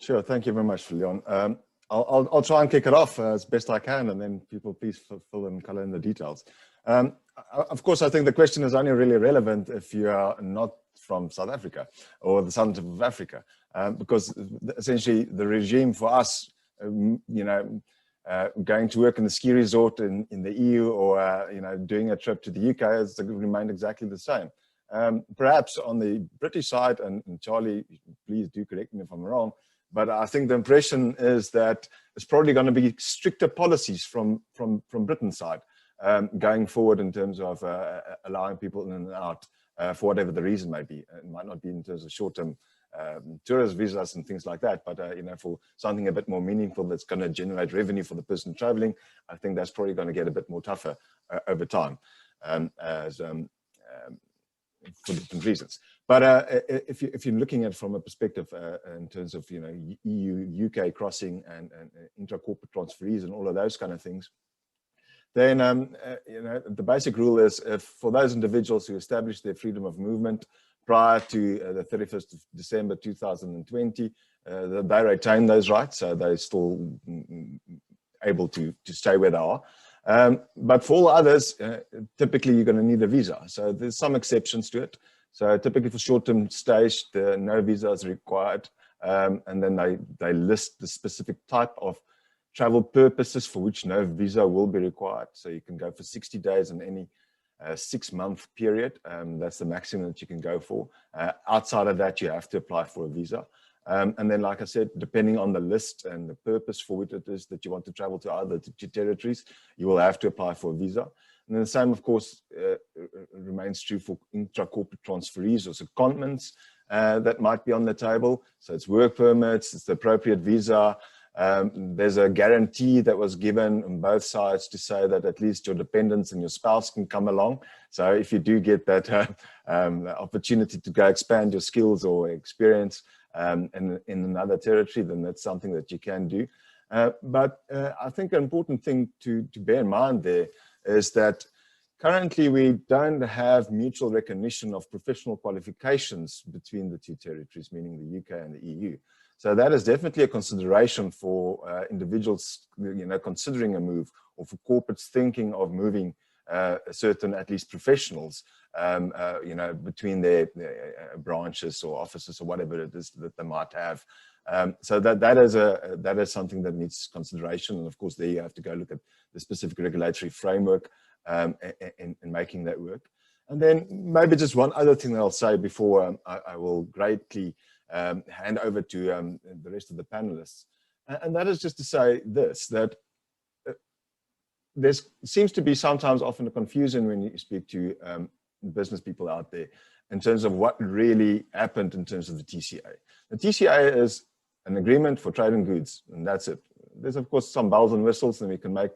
Sure, thank you very much, Liaan. I'll try and kick it off as best I can, and then people please fill in color in the details. Of course, I think the question is only really relevant if you are not from South Africa or the southern tip of Africa, because essentially the regime for us, going to work in the ski resort in the EU or doing a trip to the UK has remained exactly the same. Perhaps on the British side, and Charlie, please do correct me if I'm wrong, but I think the impression is that it's probably going to be stricter policies from Britain's side going forward in terms of allowing people in and out for whatever the reason may be. It might not be in terms of short-term tourist visas and things like that, but for something a bit more meaningful that's going to generate revenue for the person traveling, I think that's probably going to get a bit more tougher over time. For different reasons. But if you're looking at it from a perspective in terms of EU, UK crossing and intra-corporate transferees and all of those kind of things, then the basic rule is if for those individuals who establish their freedom of movement prior to the 31st of December 2020, they retain those rights, so they're still able to stay where they are. But for all others, typically you're going to need a visa. So there's some exceptions to it. So typically for short-term stays, no visa is required. And then they list the specific type of travel purposes for which no visa will be required. So you can go for 60 days in any 6-month period. That's the maximum that you can go for. Outside of that, you have to apply for a visa. And then, like I said, depending on the list and the purpose for which it is that you want to travel to other territories, you will have to apply for a visa. And then the same, of course, remains true for intra-corporate transferees or secondments that might be on the table. So it's work permits, it's the appropriate visa. There's a guarantee that was given on both sides to say that at least your dependents and your spouse can come along. So if you do get that opportunity to go expand your skills or experience in another territory, then that's something that you can do. But I think an important thing to bear in mind there is that currently we don't have mutual recognition of professional qualifications between the two territories, meaning the UK and the EU. So that is definitely a consideration for individuals, considering a move, or for corporates thinking of moving certain, at least professionals, between their branches or offices or whatever it is that they might have. So that is something that needs consideration. And of course, there you have to go look at the specific regulatory framework in making that work. And then maybe just one other thing that I'll say before I will greatly hand over to the rest of the panelists. And that is just to say this, that there seems to be sometimes often a confusion when you speak to business people out there in terms of what really happened in terms of the TCA. The TCA is an agreement for trade in goods, and that's it. There's of course some bells and whistles, and we can make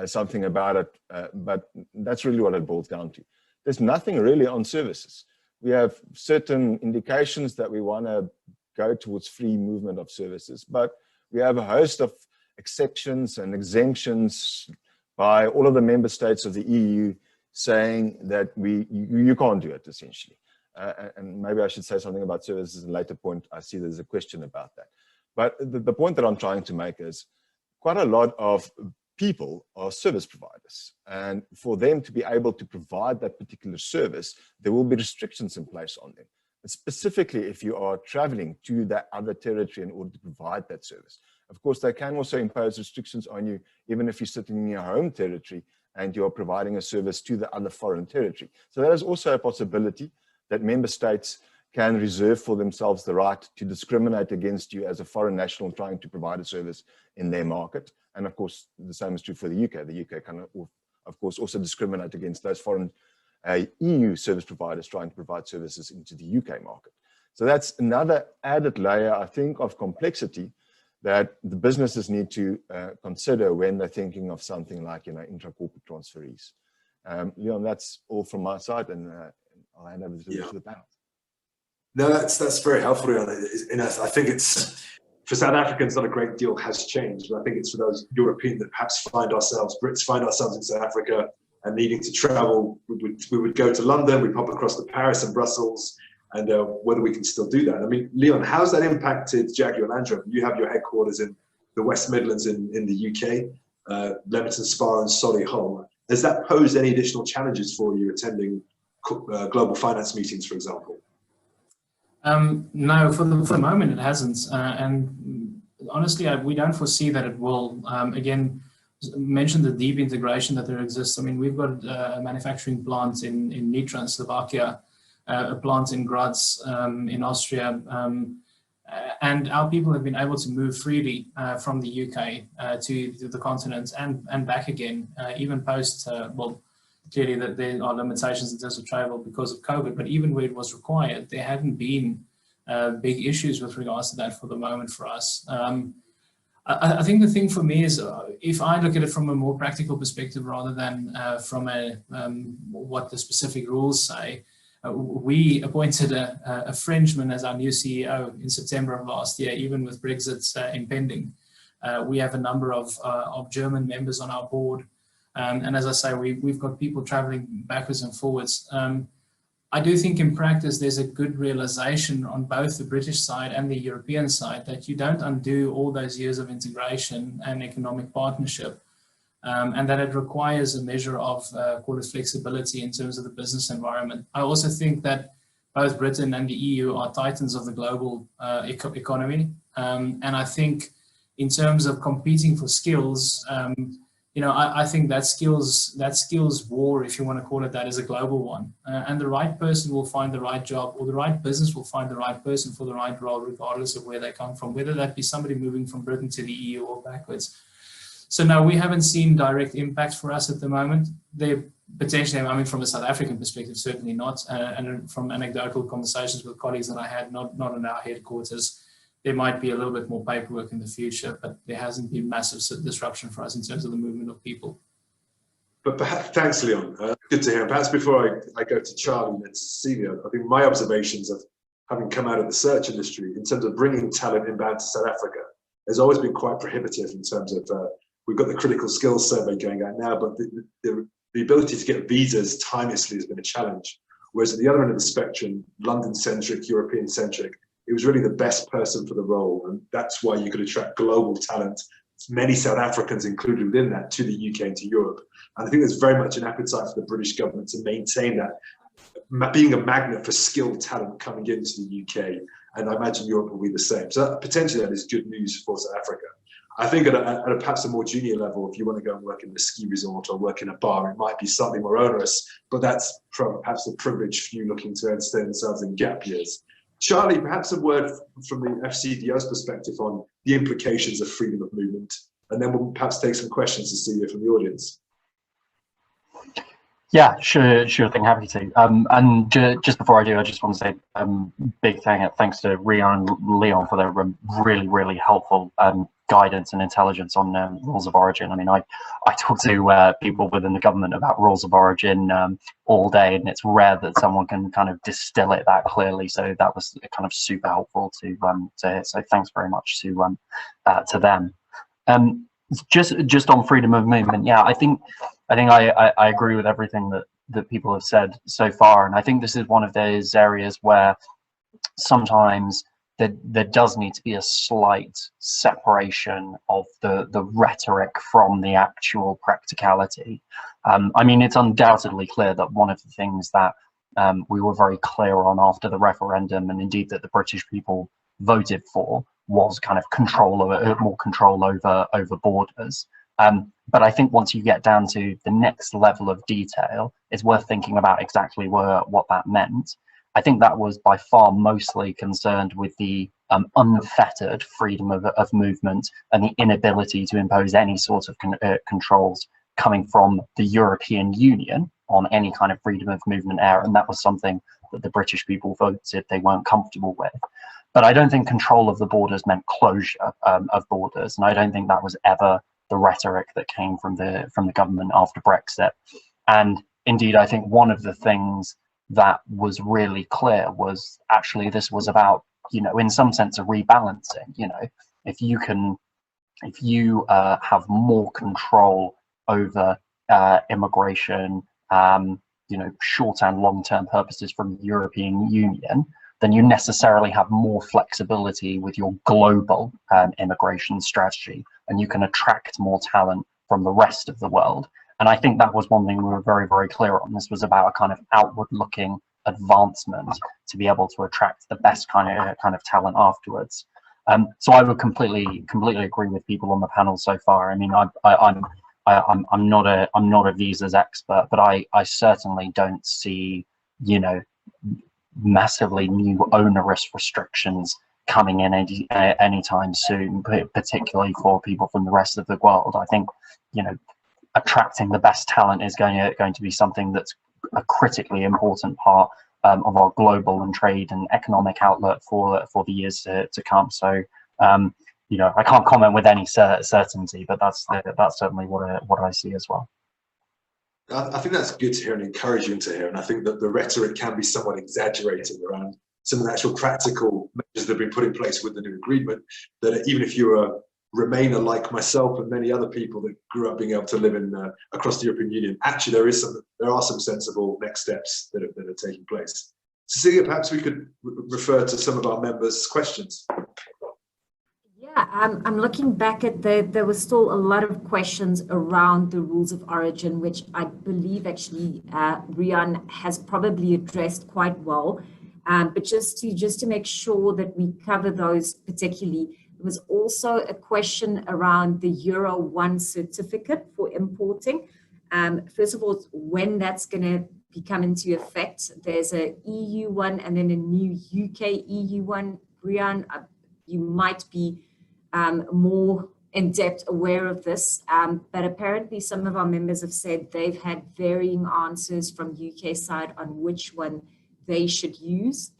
something about it, but that's really what it boils down to. There's nothing really on services. We have certain indications that we want to go towards free movement of services, but we have a host of exceptions and exemptions by all of the member states of the EU saying that you can't do it, essentially. And maybe I should say something about services at a later point. I see there's a question about that. But the point that I'm trying to make is quite a lot of people are service providers. And for them to be able to provide that particular service, there will be restrictions in place on them. And specifically, if you are traveling to that other territory in order to provide that service. Of course, they can also impose restrictions on you, even if you're sitting in your home territory and you're providing a service to the other foreign territory. So that is also a possibility that member states can reserve for themselves the right to discriminate against you as a foreign national trying to provide a service in their market. And of course, the same is true for the UK. The UK can, of course, also discriminate against those foreign EU service providers trying to provide services into the UK market. So that's another added layer, I think, of complexity that the businesses need to consider when they're thinking of something like, intra-corporate transferees. Liaan, that's all from my side, and I'll hand over to the panel. No, that's very helpful, Rian. I think it's, for South Africans, not a great deal has changed, but I think it's for those European that perhaps Brits find ourselves in South Africa and needing to travel. We would go to London, we'd pop across to Paris and Brussels, and whether we can still do that. I mean, Liaan, how's that impacted Jaguar Land Rover? You have your headquarters in the West Midlands in the UK, Leamington Spa and Solihull. Has that posed any additional challenges for you attending global finance meetings, for example? No, for the moment it hasn't. And honestly, we don't foresee that it will. Again, mentioned the deep integration that there exists. I mean, we've got a manufacturing plant in Nitra, Slovakia, a plant in Graz in Austria, and our people have been able to move freely from the UK to the continent and back again, even post, well, clearly that there are limitations in terms of travel because of COVID, but even where it was required, there haven't been big issues with regards to that for the moment for us. I think the thing for me is, if I look at it from a more practical perspective rather than from what the specific rules say, we appointed a Frenchman as our new CEO in September of last year, even with Brexit impending. We have a number of German members on our board. And as I say, we've got people traveling backwards and forwards. I do think in practice there's a good realization on both the British side and the European side that you don't undo all those years of integration and economic partnership, and that it requires a measure of call it flexibility in terms of the business environment. I also think that both Britain and the EU are titans of the global economy, and I think in terms of competing for skills, you know, I think that skills war, if you want to call it that, is a global one. And the right person will find the right job, or the right business will find the right person for the right role, regardless of where they come from, whether that be somebody moving from Britain to the EU or backwards. So no, we haven't seen direct impact for us at the moment. They potentially, I mean, from a South African perspective, certainly not. And from anecdotal conversations with colleagues that I had, not in our headquarters, there might be a little bit more paperwork in the future, but there hasn't been massive disruption for us in terms of the movement of people. But perhaps, thanks, Liaan. Good to hear. Perhaps before I go to Charlie and then to Cecilia, I think my observations of having come out of the search industry in terms of bringing talent inbound to South Africa has always been quite prohibitive in terms of, we've got the critical skills survey going out now, but the ability to get visas timelessly has been a challenge. Whereas at the other end of the spectrum, London-centric, European-centric, it was really the best person for the role, and that's why you could attract global talent, many South Africans included within that, to the UK and to Europe. And I think there's very much an appetite for the British government to maintain that, being a magnet for skilled talent coming into the UK, and I imagine Europe will be the same. So potentially that is good news for South Africa. I think at a perhaps a more junior level, if you want to go and work in the ski resort or work in a bar, it might be slightly more onerous, but that's perhaps a privileged few looking to entertain themselves in gap years. Charlie, perhaps a word from the FCDO's perspective on the implications of freedom of movement, and then we'll perhaps take some questions to see you from the audience. Yeah, sure thing, happy to. And just before I do, I just want to say big thanks to Rian and Liaan for their really helpful guidance and intelligence on rules of origin. I mean, I talk to people within the government about rules of origin all day, and it's rare that someone can kind of distill it that clearly. So that was kind of super helpful to hear. So thanks very much to them. Just on freedom of movement, yeah, I think I agree with everything that people have said so far, and I think this is one of those areas where sometimes there does need to be a slight separation of the rhetoric from the actual practicality. I mean, it's undoubtedly clear that one of the things that we were very clear on after the referendum, and indeed that the British people voted for, was kind of more control over borders. But I think once you get down to the next level of detail, it's worth thinking about exactly what that meant. I think that was by far mostly concerned with the unfettered freedom of movement and the inability to impose any sort of controls coming from the European Union on any kind of freedom of movement area. And that was something that the British people voted they weren't comfortable with. But I don't think control of the borders meant closure of borders, and I don't think that was ever the rhetoric that came from the government after Brexit. And indeed, I think one of the things that was really clear was actually this was about, you know, in some sense, a rebalancing. You know, if you have more control over immigration, you know, short and long-term purposes from the European Union, then you necessarily have more flexibility with your global immigration strategy, and you can attract more talent from the rest of the world. And I think that was one thing we were very, very clear on. This was about a kind of outward-looking advancement to be able to attract the best kind of talent afterwards. So I would completely agree with people on the panel so far. I mean, I'm not a visas expert, but I certainly don't see, you know, massively new onerous restrictions coming in anytime soon, particularly for people from the rest of the world. I think, you know, attracting the best talent is going to be something that's a critically important part of our global and trade and economic outlook for the years to come. So, you know, I can't comment with any certainty, but that's certainly what I see as well. I think that's good to hear and encouraging to hear. And I think that the rhetoric can be somewhat exaggerated around some of the actual practical measures that have been put in place with the new agreement, that even if you're a Remainer like myself and many other people that grew up being able to live in across the European Union, actually there are some sensible next steps that are taking place. Cecilia, perhaps we could refer to some of our members' questions. Yeah, I'm looking back at there was still a lot of questions around the rules of origin, which I believe actually Rian has probably addressed quite well. But just to make sure that we cover those particularly, there was also a question around the Euro 1 certificate for importing. First of all, when that's going to be coming into effect. There's a EU one and then a new UK EU one. Rian, you might be more in-depth aware of this, but apparently some of our members have said they've had varying answers from UK side on which one they should use.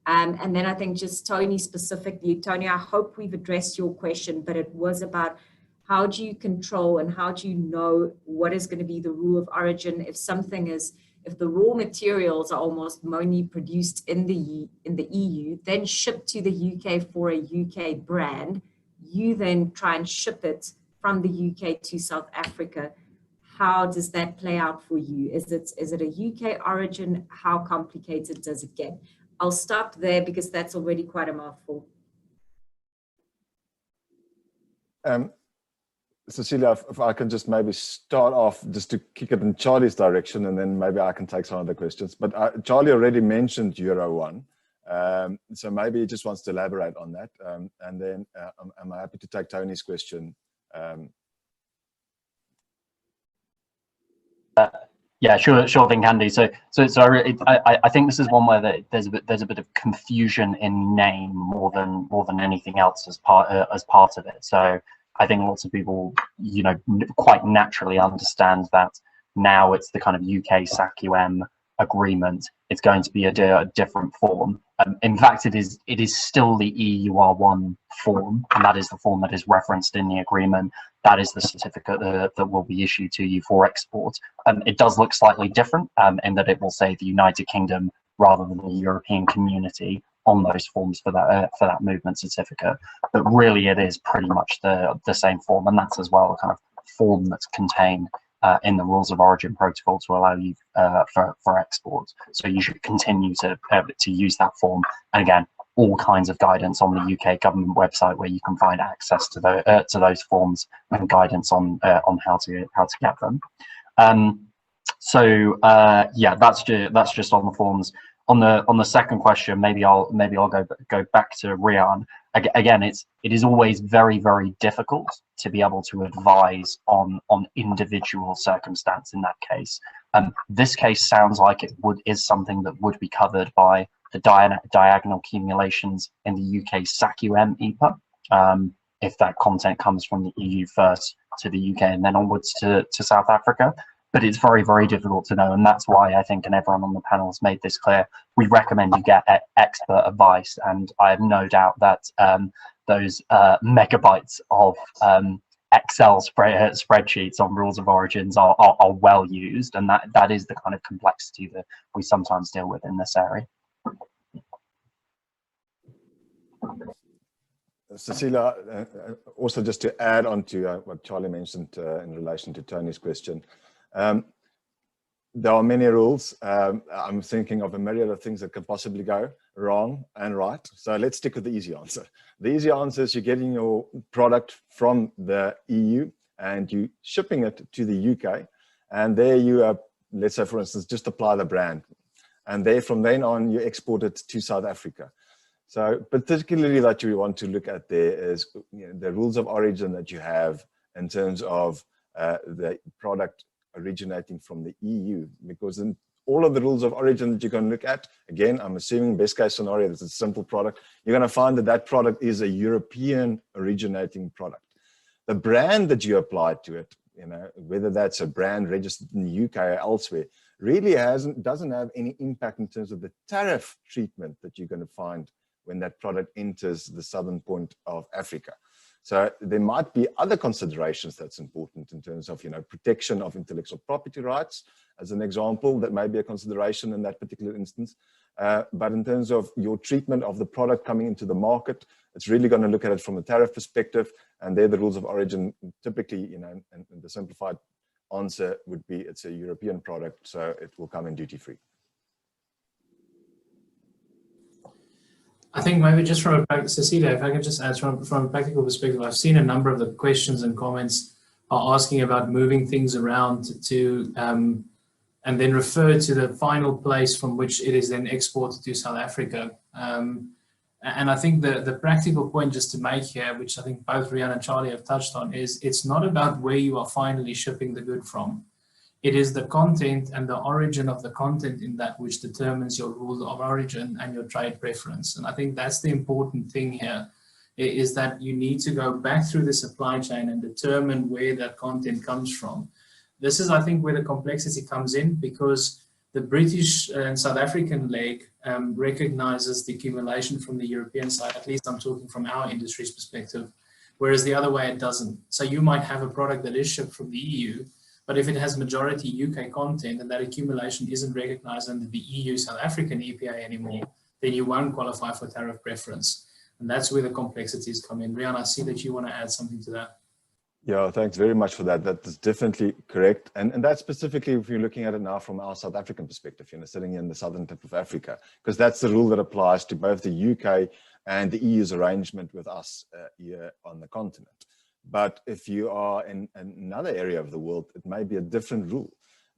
And then I think just Tony specifically, Tony, I hope we've addressed your question, but it was about how do you control and how do you know what is going to be the rule of origin if something is, if the raw materials are almost only produced in the EU, then shipped to the UK for a UK brand, you then try and ship it from the UK to South Africa. How does that play out for you? Is it a UK origin? How complicated does it get? I'll stop there because that's already quite a mouthful. Cecilia, if I can just maybe start off just to kick it in Charlie's direction, and then maybe I can take some of the questions. But Charlie already mentioned Euro 1, so maybe he just wants to elaborate on that. And then I'm happy to take Tony's question. Yeah, sure thing, Candy. So I think this is one where there's a bit of confusion in name more than anything else as part of it. So I think lots of people, you know, quite naturally understand that now it's the kind of UK SACU+M agreement. It's going to be a different form. In fact, it is still the EUR1 form, and that is the form that is referenced in the agreement. That is the certificate that will be issued to you for export. It does look slightly different in that it will say the United Kingdom rather than the European Community on those forms for that movement certificate. But really, it is pretty much the same form, and that's as well a kind of form that's contained in the rules of origin protocol to allow you for export. So you should continue to use that form. And again, all kinds of guidance on the UK government website where you can find access to those forms and guidance on how to get them. Yeah, that's just on the forms. On the second question, maybe I'll go back to Rian. Again, it is always very, very difficult to be able to advise on individual circumstance in that case. This case sounds like is something that would be covered by the diagonal accumulations in the UK SACU+M EPA, if that content comes from the EU first to the UK and then onwards to South Africa. But it's very, very difficult to know, and that's why I think, and everyone on the panel has made this clear, we recommend you get expert advice, and I have no doubt that those megabytes of Excel spreadsheets on rules of origins are well used, and that is the kind of complexity that we sometimes deal with in this area. Cecilia, also just to add on to what Charlie mentioned in relation to Tony's question, there are many rules. I'm thinking of a myriad of things that could possibly go wrong, and right. So let's stick with the easy answer. The easy answer is you're getting your product from the EU and you shipping it to the UK. And there you are, let's say, for instance, just apply the brand. And there, from then on, you export it to South Africa. So particularly that you want to look at there is the rules of origin that you have in terms of the product originating from the EU, because in all of the rules of origin that you can look at, again, I'm assuming best case scenario, it's a simple product, you're going to find that that product is a European originating product. The brand that you apply to it, whether that's a brand registered in the UK or elsewhere, really doesn't have any impact in terms of the tariff treatment that you're going to find when that product enters the southern point of Africa. So there might be other considerations that's important in terms of, protection of intellectual property rights, as an example, that may be a consideration in that particular instance. But in terms of your treatment of the product coming into the market, it's really going to look at it from a tariff perspective, and there the rules of origin typically, and the simplified answer would be it's a European product, so it will come in duty-free. I think maybe just from a Cecilia, if I can just add from a practical perspective, I've seen a number of the questions and comments are asking about moving things around to and then refer to the final place from which it is then exported to South Africa. And I think the practical point just to make here, which I think both Rian and Charlie have touched on, is it's not about where you are finally shipping the good from. It is the content and the origin of the content in that which determines your rule of origin and your trade preference. And I think that's the important thing here, is that you need to go back through the supply chain and determine where that content comes from. This is, I think, where the complexity comes in, because the British and South African leg recognizes the accumulation from the European side, at least I'm talking from our industry's perspective, whereas the other way it doesn't. So you might have a product that is shipped from the EU, but if it has majority UK content and that accumulation isn't recognized under the EU South African EPA anymore, then you won't qualify for tariff preference. And that's where the complexities come in. Rian, I see that you want to add something to that. Yeah, thanks very much for that. That is definitely correct. And that's specifically if you're looking at it now from our South African perspective, sitting in the southern tip of Africa, because that's the rule that applies to both the UK and the EU's arrangement with us here on the continent. But if you are in another area of the world, it may be a different rule,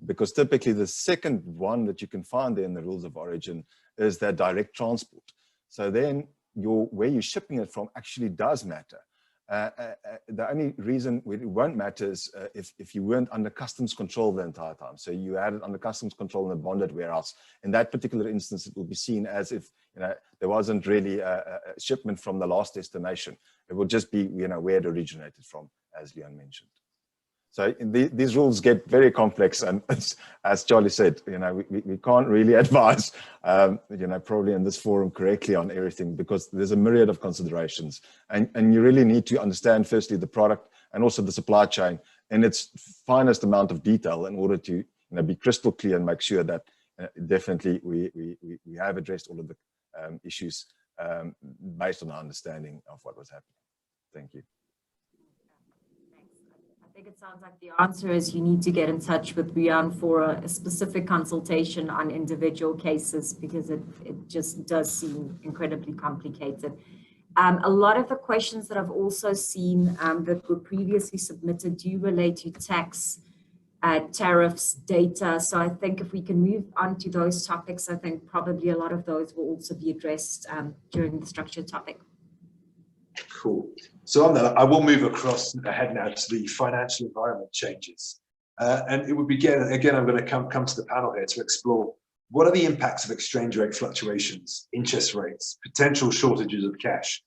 because typically the second one that you can find there in the rules of origin is that direct transport. So then where you're shipping it from actually does matter. The only reason it won't matter is if you weren't under customs control the entire time. So you had it under customs control in a bonded warehouse. In that particular instance, it will be seen as if there wasn't really a shipment from the last destination. It would just be where it originated from, as Liaan mentioned. So these rules get very complex, and as Charlie said, we can't really advise, probably in this forum correctly on everything, because there's a myriad of considerations, and you really need to understand firstly the product and also the supply chain in its finest amount of detail in order to be crystal clear and make sure that definitely we have addressed all of the issues based on our understanding of what was happening. Thank you. I think it sounds like the answer is you need to get in touch with Rian for a specific consultation on individual cases, because it just does seem incredibly complicated. A lot of the questions that I've also seen that were previously submitted do relate to tax, tariffs, data. So I think if we can move on to those topics, I think probably a lot of those will also be addressed during the structured topic. Cool. So on that, I will move across ahead now to the financial environment changes. And it would begin, again, I'm going to come to the panel here to explore what are the impacts of exchange rate fluctuations, interest rates, potential shortages of cash.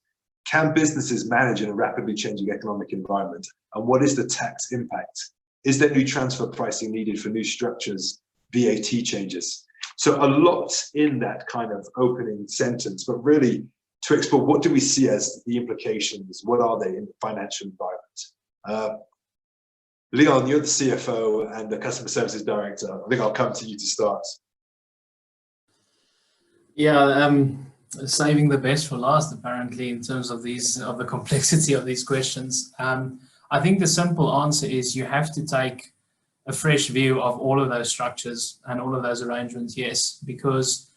Can businesses manage in a rapidly changing economic environment? And what is the tax impact? Is there new transfer pricing needed for new structures, VAT changes? So a lot in that kind of opening sentence, but really to explore what do we see as the implications, what are they in the financial environment? Liaan, you're the CFO and the Customer Services Director. I think I'll come to you to start. Yeah, saving the best for last, apparently, in terms of the complexity of these questions. I think the simple answer is you have to take a fresh view of all of those structures and all of those arrangements, yes, because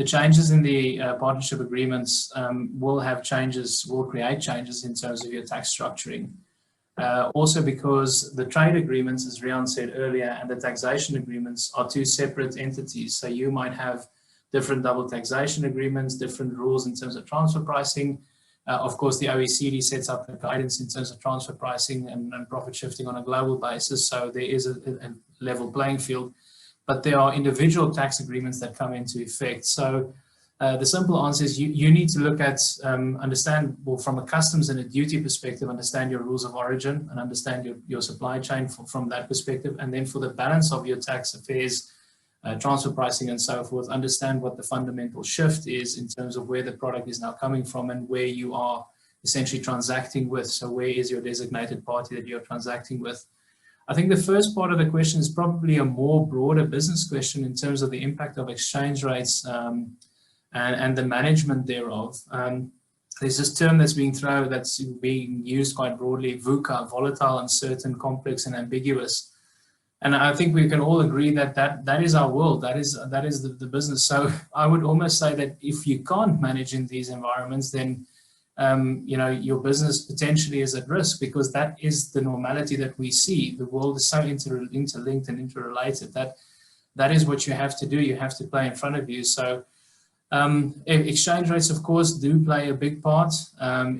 The changes in the partnership agreements will create changes in terms of your tax structuring. Also because the trade agreements, as Rian said earlier, and the taxation agreements are two separate entities. So you might have different double taxation agreements, different rules in terms of transfer pricing. Of course, the OECD sets up the guidance in terms of transfer pricing and profit shifting on a global basis. So there is a level playing field, but there are individual tax agreements that come into effect. So the simple answer is you need to look at, understand, well, from a customs and a duty perspective, understand your rules of origin and understand your supply chain from that perspective. And then for the balance of your tax affairs, transfer pricing and so forth, understand what the fundamental shift is in terms of where the product is now coming from and where you are essentially transacting with. So where is your designated party that you're transacting with? I think the first part of the question is probably a more broader business question in terms of the impact of exchange rates and the management thereof. There's this term that's being used quite broadly, VUCA, volatile, uncertain, complex, and ambiguous. And I think we can all agree that that is our world, that is the business. So I would almost say that if you can't manage in these environments, then your business potentially is at risk, because that is the normality that we see. The world is so interlinked and interrelated that is what you have to do. You have to play in front of you. So exchange rates, of course, do play a big part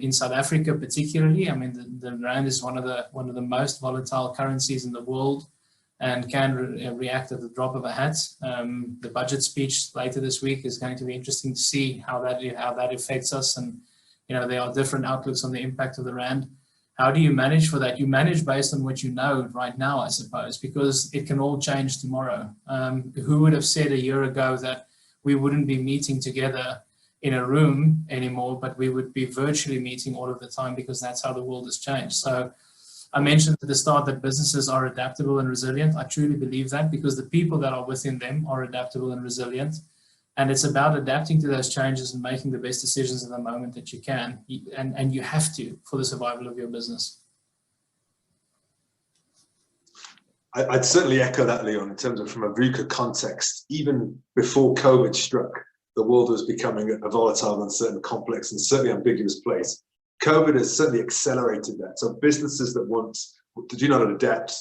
in South Africa, particularly. I mean, the rand is one of the most volatile currencies in the world, and can react at the drop of a hat. The budget speech later this week is going to be interesting to see how that affects us. And there are different outlooks on the impact of the rand. How do you manage for that? You manage based on what you know right now, I suppose, because it can all change tomorrow. Who would have said a year ago that we wouldn't be meeting together in a room anymore, but we would be virtually meeting all of the time, because that's how the world has changed. So I mentioned at the start that businesses are adaptable and resilient. I truly believe that, because the people that are within them are adaptable and resilient. And it's about adapting to those changes and making the best decisions in the moment that you can. And you have to, for the survival of your business. I'd certainly echo that, Liaan, in terms of from a VUCA context. Even before COVID struck, the world was becoming a volatile, uncertain, complex, and certainly ambiguous place. COVID has certainly accelerated that. So businesses that do not adapt,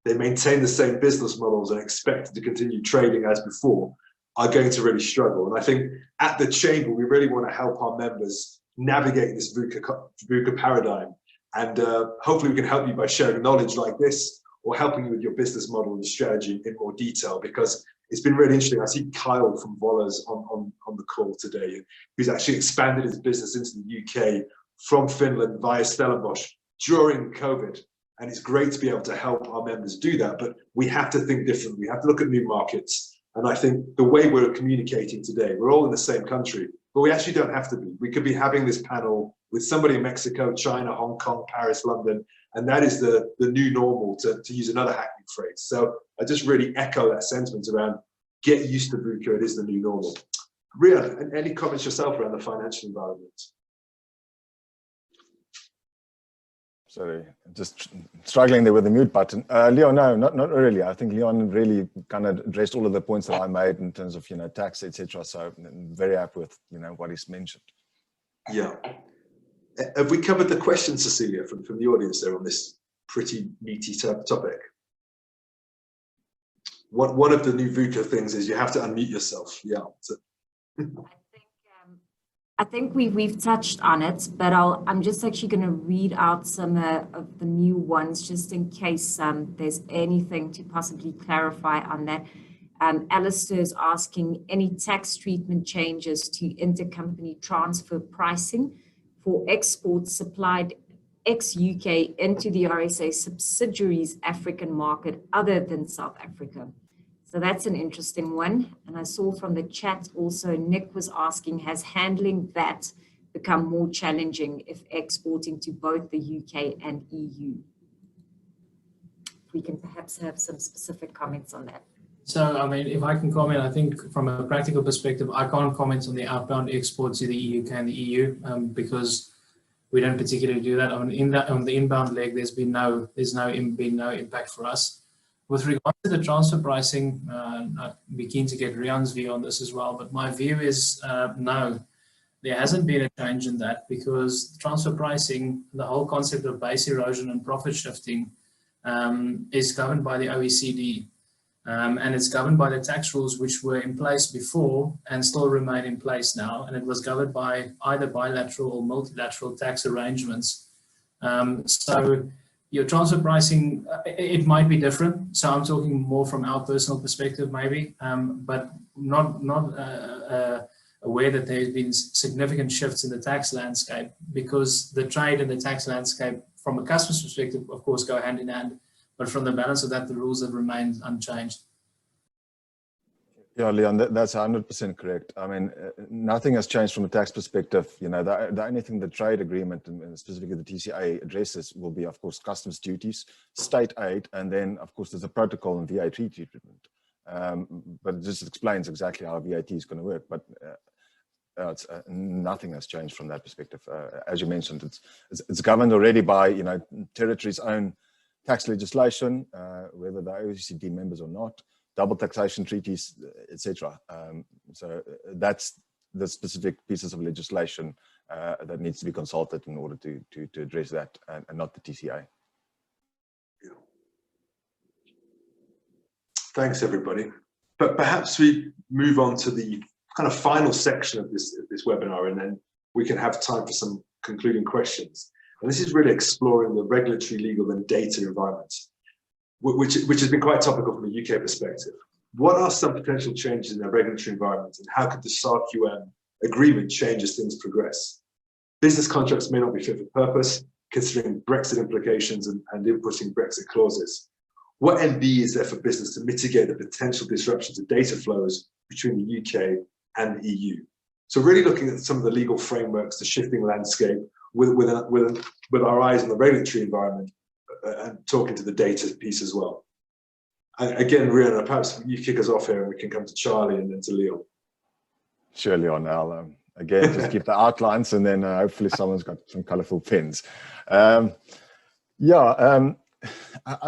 they maintain the same business models and expect to continue trading as before, are going to really struggle. And I think at the Chamber, we really want to help our members navigate this VUCA paradigm. And hopefully we can help you by sharing knowledge like this, or helping you with your business model and strategy in more detail, because it's been really interesting. I see Kyle from Vollers on the call today, who's actually expanded his business into the UK from Finland via Stellenbosch during COVID. And it's great to be able to help our members do that, but we have to think differently. We have to look at new markets. And I think the way we're communicating today, we're all in the same country, but we actually don't have to be. We could be having this panel with somebody in Mexico, China, Hong Kong, Paris, London, and that is the new normal, to use another hackneyed phrase. So I just really echo that sentiment around get used to VUCA, it is the new normal. Rian, any comments yourself around the financial environment? Sorry, just struggling there with the mute button. Liaan, no, not really. I think Liaan really kind of addressed all of the points that I made in terms of, tax, etc. So I'm very happy with, what he's mentioned. Yeah. Have we covered the question, Cecilia, from the audience there on this pretty meaty topic? One of the new VUCA things is you have to unmute yourself. Yeah. So. I think we've touched on it, but I'm just actually going to read out some of the new ones, just in case there's anything to possibly clarify on that. Alistair is asking, any tax treatment changes to intercompany transfer pricing for exports supplied ex-UK into the RSA subsidiaries African market other than South Africa? So that's an interesting one. And I saw from the chat also, Nick was asking, has handling that become more challenging if exporting to both the UK and EU? We can perhaps have some specific comments on that. So, I mean, if I can comment, I think from a practical perspective, I can't comment on the outbound exports to the UK and the EU because we don't particularly do that. On the inbound leg, there's been no impact for us. With regard to the transfer pricing, I'd be keen to get Rian's view on this as well, but my view is no, there hasn't been a change in that, because transfer pricing, the whole concept of base erosion and profit shifting is governed by the OECD. And it's governed by the tax rules which were in place before and still remain in place now. And it was governed by either bilateral or multilateral tax arrangements. So your transfer pricing, it might be different. So I'm talking more from our personal perspective, maybe, but not aware that there's been significant shifts in the tax landscape, because the trade and the tax landscape from a customer's perspective, of course, go hand in hand. But from the balance of that, the rules have remained unchanged. Yeah, Liaan, that's 100% correct. I mean, nothing has changed from a tax perspective. You know, the only thing the trade agreement and specifically the TCA addresses will be, of course, customs duties, state aid, and then, of course, there's a protocol and VAT treatment. But it just explains exactly how VAT is going to work. But nothing has changed from that perspective. As you mentioned, it's governed already by, you know, territory's own tax legislation, whether they're OECD members or not, double taxation treaties, etc. So that's the specific pieces of legislation that needs to be consulted in order to address that, and not the TCA. Yeah. Thanks, everybody. But perhaps we move on to the kind of final section of this webinar, and then we can have time for some concluding questions. And this is really exploring the regulatory, legal, and data environment, which has been quite topical from a UK perspective. What are some potential changes in the regulatory environment, and how could the SACU+M agreement change as things progress? Business contracts may not be fit for purpose, considering Brexit implications and inputting Brexit clauses. What MB is there for business to mitigate the potential disruption to data flows between the UK and the EU? So really looking at some of the legal frameworks, the shifting landscape, with our eyes on the regulatory environment, and talking to the data piece as well. Again, Rian, perhaps you kick us off here, and we can come to Charlie and then to Liaan. Sure, Liaan. I'll again just keep the outlines, and then hopefully someone's got some colourful pens. I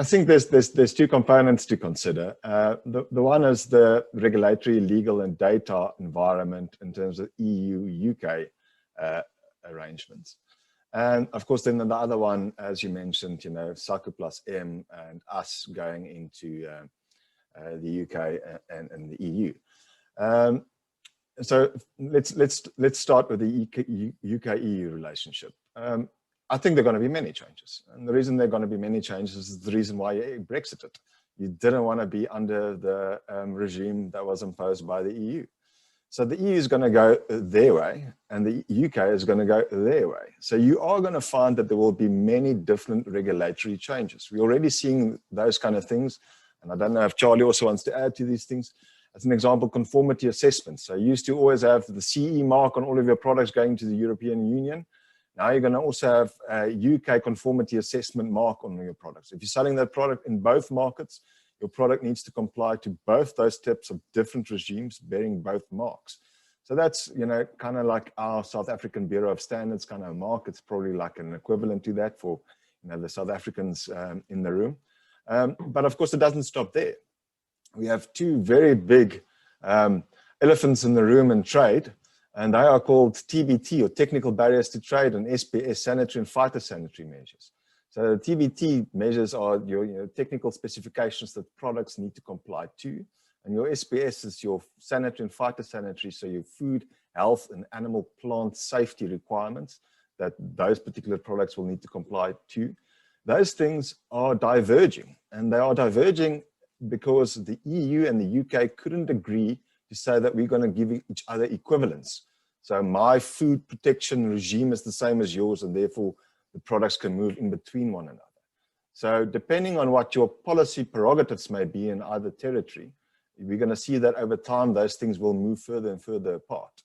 think there's two components to consider. The one is the regulatory, legal, and data environment in terms of EU-UK arrangements. And of course, then the other one, as you mentioned, you know, SACU+M and us going into the UK and the EU. So let's start with the UK-EU relationship. I think there are going to be many changes, and the reason there are going to be many changes is the reason why you Brexited. You didn't want to be under the regime that was imposed by the EU. So the EU is going to go their way, and the UK is going to go their way. So you are going to find that there will be many different regulatory changes. We're already seeing those kind of things, and I don't know if Charlie also wants to add to these things. As an example, conformity assessments. So you used to always have the CE mark on all of your products going to the European Union. Now you're going to also have a UK conformity assessment mark on your products. If you're selling that product in both markets, your product needs to comply to both those types of different regimes bearing both marks. So that's, you know, kind of like our South African Bureau of Standards kind of mark. It's probably like an equivalent to that for, you know, the South Africans in the room. But of course, it doesn't stop there. We have two very big elephants in the room in trade, and they are called TBT, or Technical Barriers to Trade, and SPS, Sanitary and Phytosanitary Measures. So the TBT measures are your technical specifications that products need to comply to, and your SPS is your sanitary and phytosanitary, so your food, health, and animal plant safety requirements that those particular products will need to comply to. Those things are diverging, and they are diverging because the EU and the UK couldn't agree to say that we're going to give each other equivalence. So my food protection regime is the same as yours, and therefore the products can move in between one another. So depending on what your policy prerogatives may be in either territory, we're going to see that over time, those things will move further and further apart.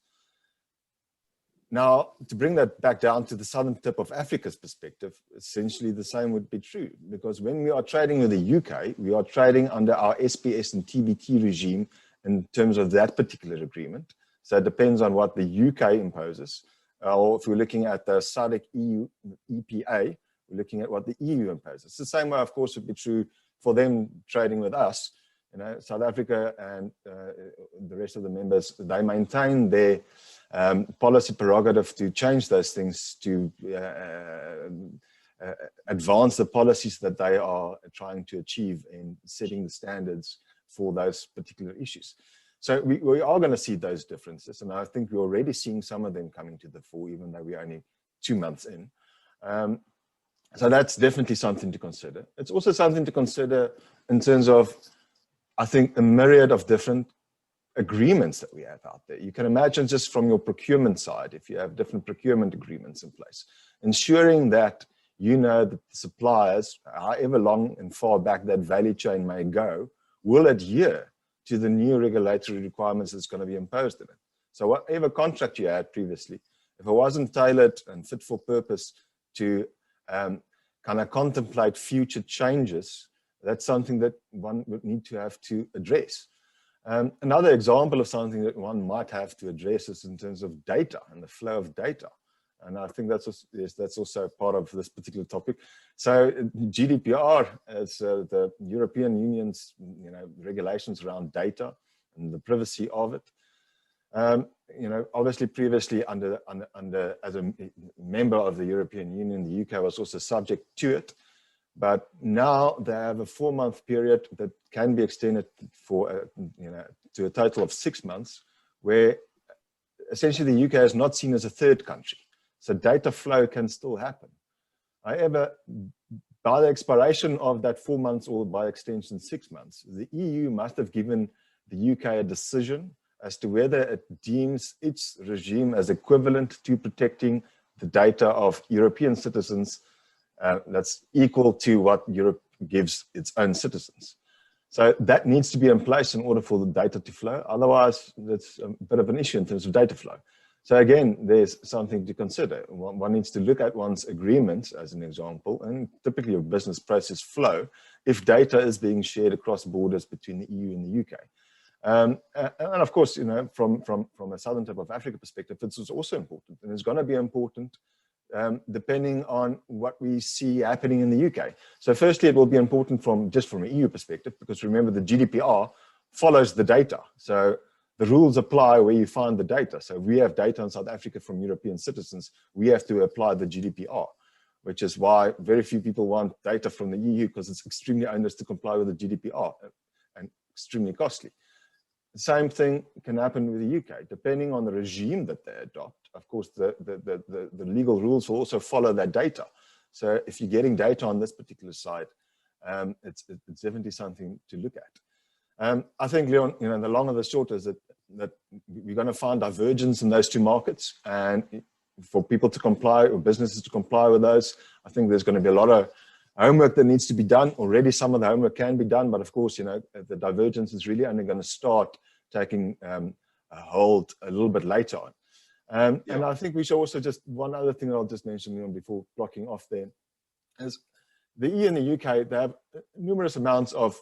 Now, to bring that back down to the southern tip of Africa's perspective, essentially the same would be true, because when we are trading with the UK, we are trading under our SPS and TBT regime in terms of that particular agreement. So it depends on what the UK imposes. Or if we're looking at the SADC EU EPA, we're looking at what the EU imposes. It's the same way, of course, would be true for them trading with us, South Africa and the rest of the members, they maintain their policy prerogative to change those things, to advance the policies that they are trying to achieve in setting the standards for those particular issues. So we are going to see those differences, and I think we're already seeing some of them coming to the fore, even though we're only 2 months in. So that's definitely something to consider. It's also something to consider in terms of, I think, a myriad of different agreements that we have out there. You can imagine just from your procurement side, if you have different procurement agreements in place, ensuring that that the suppliers, however long and far back that value chain may go, will adhere to the new regulatory requirements that's going to be imposed in it. So whatever contract you had previously, if it wasn't tailored and fit for purpose to kind of contemplate future changes, that's something that one would need to have to address. Another example of something that one might have to address is in terms of data and the flow of data. And I think that's also part of this particular topic. So GDPR, as the European Union's regulations around data and the privacy of it. Obviously previously as a member of the European Union, the UK was also subject to it. But now they have a 4-month period that can be extended for, to a total of 6 months, where essentially the UK is not seen as a third country. So data flow can still happen. However, by the expiration of that 4 months, or by extension 6 months, the EU must have given the UK a decision as to whether it deems its regime as equivalent to protecting the data of European citizens that's equal to what Europe gives its own citizens. So that needs to be in place in order for the data to flow. Otherwise, that's a bit of an issue in terms of data flow. So again, there's something to consider. One needs to look at one's agreements as an example, and typically a business process flow, if data is being shared across borders between the EU and the UK. And of course, from a southern tip of Africa perspective, this is also important, and it's going to be important depending on what we see happening in the UK. So firstly, it will be important just from an EU perspective, because remember the GDPR follows the data. So the rules apply where you find the data. So if we have data in South Africa from European citizens, we have to apply the GDPR, which is why very few people want data from the EU, because it's extremely onerous to comply with the GDPR and extremely costly. The same thing can happen with the UK, depending on the regime that they adopt. Of course, the legal rules will also follow that data. So if you're getting data on this particular site, it's definitely something to look at. I think, Leon, the long and the short is that we're going to find divergence in those two markets, and for people to comply, or businesses to comply with those, I think there's going to be a lot of homework that needs to be done. Already some of the homework can be done, but of course, the divergence is really only going to start taking a hold a little bit later on. And I think we should also one other thing that I'll just mention before blocking off there is the EU and the UK, they have numerous amounts of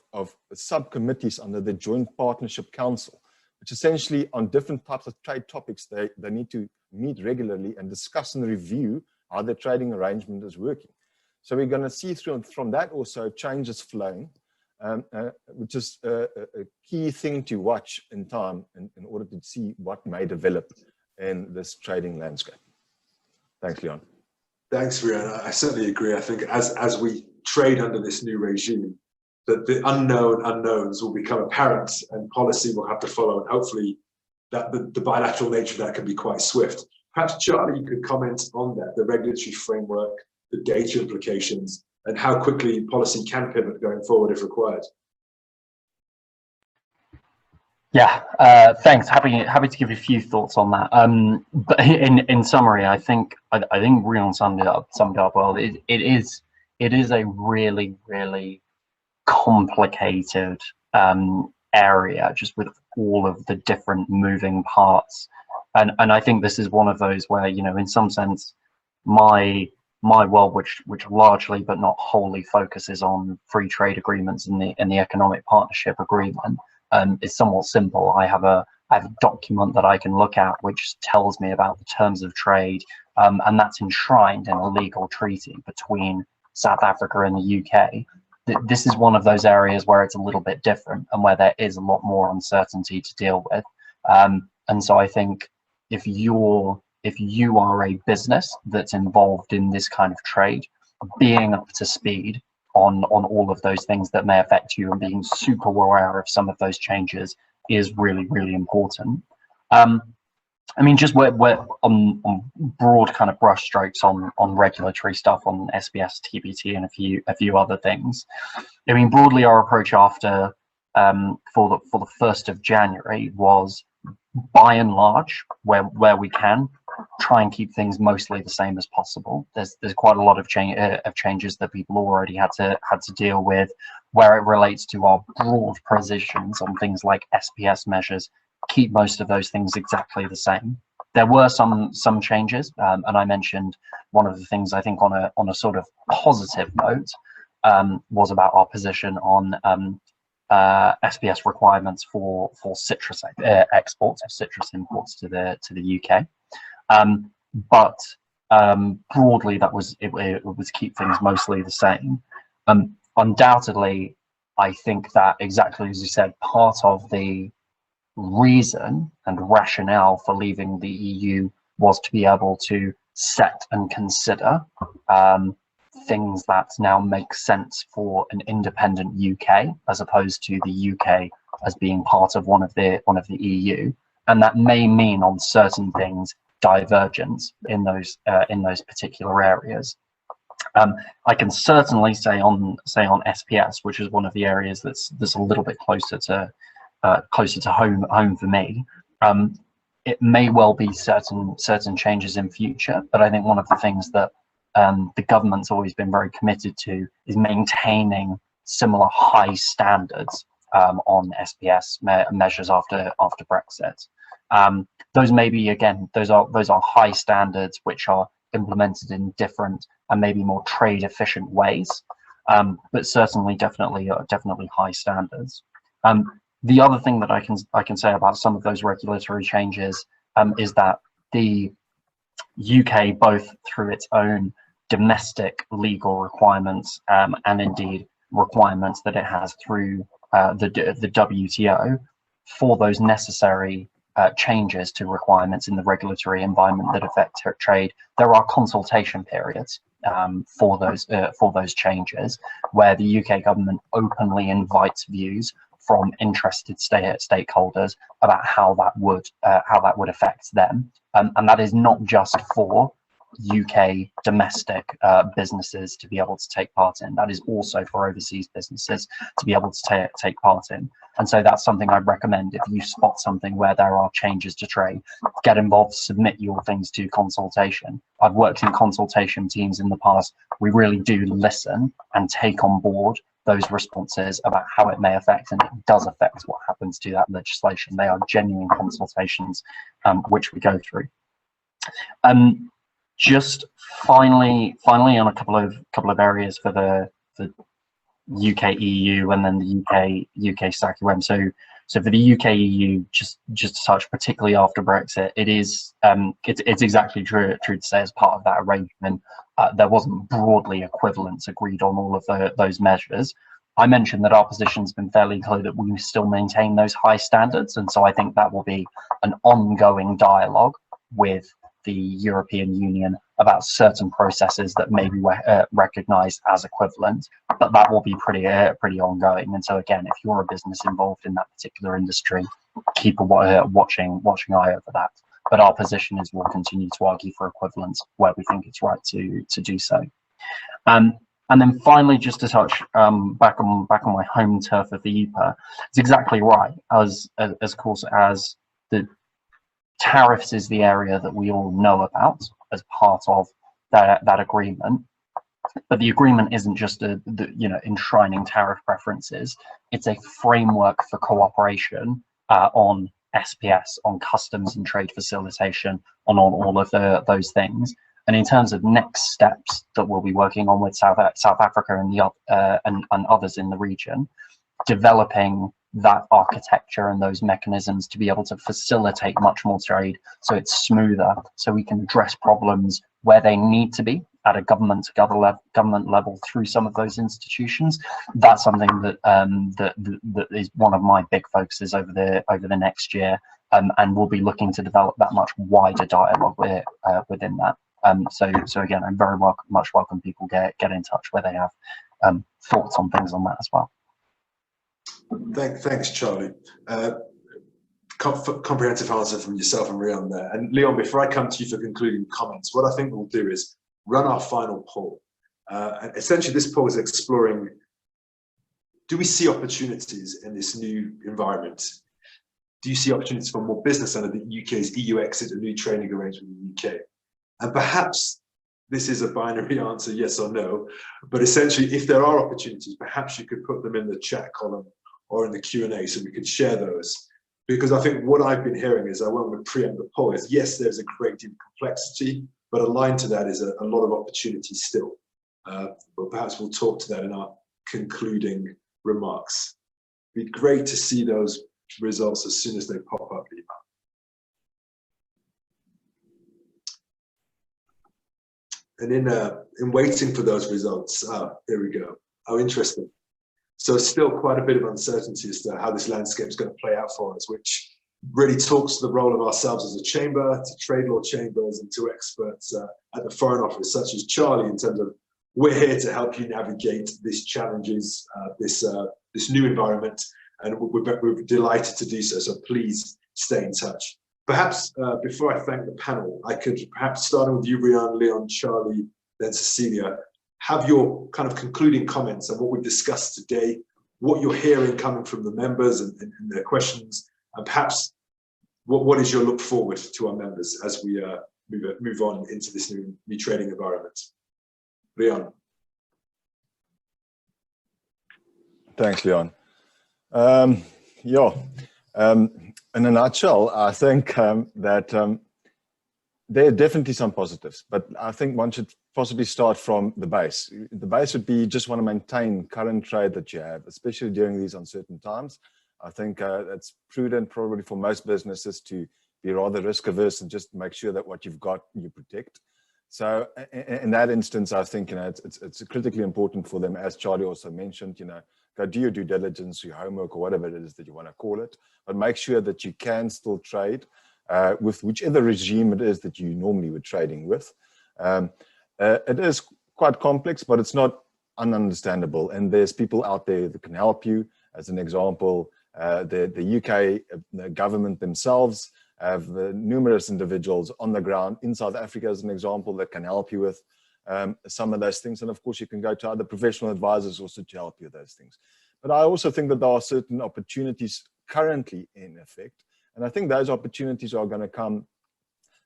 subcommittees under the Joint Partnership Council, which essentially on different types of trade topics, they need to meet regularly and discuss and review how the trading arrangement is working. So we're going to see from that also changes flowing, which is a key thing to watch in time in order to see what may develop in this trading landscape. Thanks, Leon. Thanks, Rian. I certainly agree. I think as we trade under this new regime, that the unknown unknowns will become apparent and policy will have to follow, and hopefully that the bilateral nature of that can be quite swift. Perhaps, Charlie, you could comment on that, the regulatory framework, the data implications, and how quickly policy can pivot going forward if required. Yeah, thanks. Happy to give you a few thoughts on that. But in summary, I think Rian summed it up well. It is a really, really complicated area, just with all of the different moving parts. And I think this is one of those where, in some sense, my world, which largely but not wholly focuses on free trade agreements and the economic partnership agreement, is somewhat simple. I have a document that I can look at which tells me about the terms of trade, and that's enshrined in a legal treaty between South Africa and the UK. this is one of those areas where it's a little bit different and where there is a lot more uncertainty to deal with. And so I think if you are a business that's involved in this kind of trade, being up to speed on all of those things that may affect you and being super aware of some of those changes is really, really important. I mean, just we're on broad kind of brushstrokes on regulatory stuff on SBS, TBT, and a few other things. I mean, broadly, our approach after for the 1st of January was, by and large, where we can, try and keep things mostly the same as possible. There's quite a lot of changes that people already had to deal with, where it relates to our broad positions on things like SPS measures. Keep most of those things exactly the same. There were some changes, and I mentioned one of the things I think on a sort of positive note was about our position on SPS requirements for citrus exports, or citrus imports to the UK. But broadly, that was it was keep things mostly the same. Undoubtedly, I think that, exactly as you said, part of the reason and rationale for leaving the EU was to be able to set and consider things that now make sense for an independent UK, as opposed to the UK as being part of one of the EU, and that may mean on certain things divergence in those particular areas. I can certainly say on SPS, which is one of the areas that's a little bit closer to home for me. It may well be certain changes in future, but I think one of the things that the government's always been very committed to is maintaining similar high standards on SPS measures after Brexit. Those may be, again, those are high standards which are implemented in different and maybe more trade efficient ways, but certainly definitely high standards. The other thing that I can say about some of those regulatory changes is that the UK, both through its own domestic legal requirements and indeed requirements that it has through the WTO, for those necessary changes to requirements in the regulatory environment that affect trade, there are consultation periods for those changes, where the UK government openly invites views from interested stakeholders about how that would affect them, and that is not just for UK domestic businesses to be able to take part in. That is also for overseas businesses to be able to take part in. And so that's something I'd recommend. If you spot something where there are changes to trade, get involved, submit your things to consultation. I've worked in consultation teams in the past. We really do listen and take on board those responses about how it may affect, and it does affect what happens to that legislation. They are genuine consultations which we go through. Just finally on a couple of areas for the UK EU and then the UK SACU+M. So for the UK EU, just to touch, particularly after Brexit, it's exactly true to say, as part of that arrangement, there wasn't broadly equivalence agreed on all of those measures. I mentioned that our position's been fairly clear that we still maintain those high standards, and so I think that will be an ongoing dialogue with the European Union about certain processes that may be recognised as equivalent, but that will be pretty ongoing. And so again, if you're a business involved in that particular industry, keep a watching eye over that. But our position is we'll continue to argue for equivalence where we think it's right to do so. And then finally, just to touch back on my home turf of the EPA, it's exactly right. As course as the tariffs is the area that we all know about as part of that agreement, but the agreement isn't just enshrining tariff preferences. It's a framework for cooperation on SPS, on customs and trade facilitation, on all of those things. And in terms of next steps that we'll be working on with South Africa and others in the region, developing that architecture and those mechanisms to be able to facilitate much more trade, so it's smoother, so we can address problems where they need to be, at a government to government level through some of those institutions. That's something that that is one of my big focuses over the next year, and we'll be looking to develop that much wider dialogue within that. So again, I'm very much welcome people get in touch where they have thoughts on things on that as well. Thanks, Charlie. Comprehensive answer from yourself and Rian there. And Liaan, before I come to you for concluding comments, what I think we'll do is run our final poll. And essentially, this poll is exploring, do we see opportunities in this new environment? Do you see opportunities for more business under the UK's EU exit, a new trading arrangement in the UK? And perhaps this is a binary answer, yes or no, but essentially, if there are opportunities, perhaps you could put them in the chat column or in the Q&A so we could share those. Because I think what I've been hearing is, I won't want to preempt the poll, is yes, there's a great deal of complexity, but aligned to that is a lot of opportunity still. But perhaps we'll talk to that in our concluding remarks. It'd be great to see those results as soon as they pop up, Liaan. And in waiting for those results, here we go. How interesting. So still quite a bit of uncertainty as to how this landscape is going to play out for us, which really talks to the role of ourselves as a chamber, to trade law chambers, and to experts at the Foreign Office, such as Charlie, in terms of we're here to help you navigate these challenges, this new environment, and we're delighted to do so. So please stay in touch. Perhaps before I thank the panel, I could perhaps start with you, Rian, Liaan, Charlie, then Cecilia, have your kind of concluding comments on what we've discussed today, what you're hearing coming from the members and their questions, and perhaps what is your look forward to our members as we move on into this new trading environment. Rian. Thanks, Liaan. In a nutshell, I think that there are definitely some positives, but I think one should possibly start from the base. The base would be you just want to maintain current trade that you have, especially during these uncertain times. I think it's prudent probably for most businesses to be rather risk averse and just make sure that what you've got, you protect. So in that instance, I think, it's critically important for them, as Charlie also mentioned, go do your due diligence, your homework, or whatever it is that you want to call it, but make sure that you can still trade with whichever regime it is that you normally were trading with. It is quite complex, but it's not ununderstandable. And there's people out there that can help you. As an example, the UK government themselves have numerous individuals on the ground in South Africa, as an example, that can help you with some of those things. And of course, you can go to other professional advisors also to help you with those things. But I also think that there are certain opportunities currently in effect. And I think those opportunities are going to come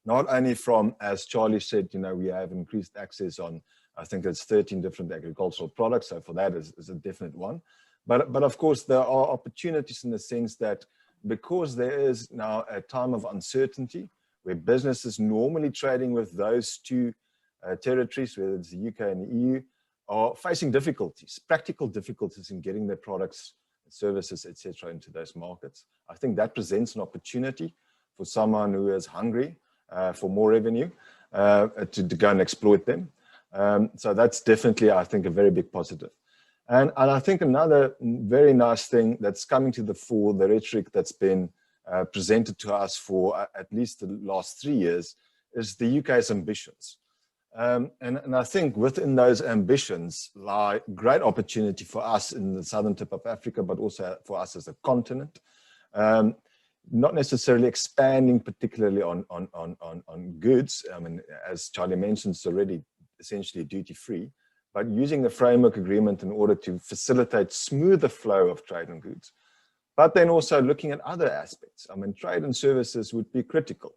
not only from, as Charlie said, we have increased access on, I think it's 13 different agricultural products. So for that is a definite one. But of course, there are opportunities in the sense that because there is now a time of uncertainty where businesses normally trading with those two territories, whether it's the UK and the EU, are facing difficulties, practical difficulties in getting their products, services, etc., into those markets. I think that presents an opportunity for someone who is hungry for more revenue to go and exploit them. So that's definitely, I think, a very big positive. And I think another very nice thing that's coming to the fore, the rhetoric that's been presented to us for at least the last 3 years, is the UK's ambitions. And I think within those ambitions lie great opportunity for us in the southern tip of Africa, but also for us as a continent. Not necessarily expanding particularly on goods. I mean, as Charlie mentioned, it's already essentially duty-free, but using the framework agreement in order to facilitate smoother flow of trade and goods. But then also looking at other aspects. I mean, trade and services would be critical.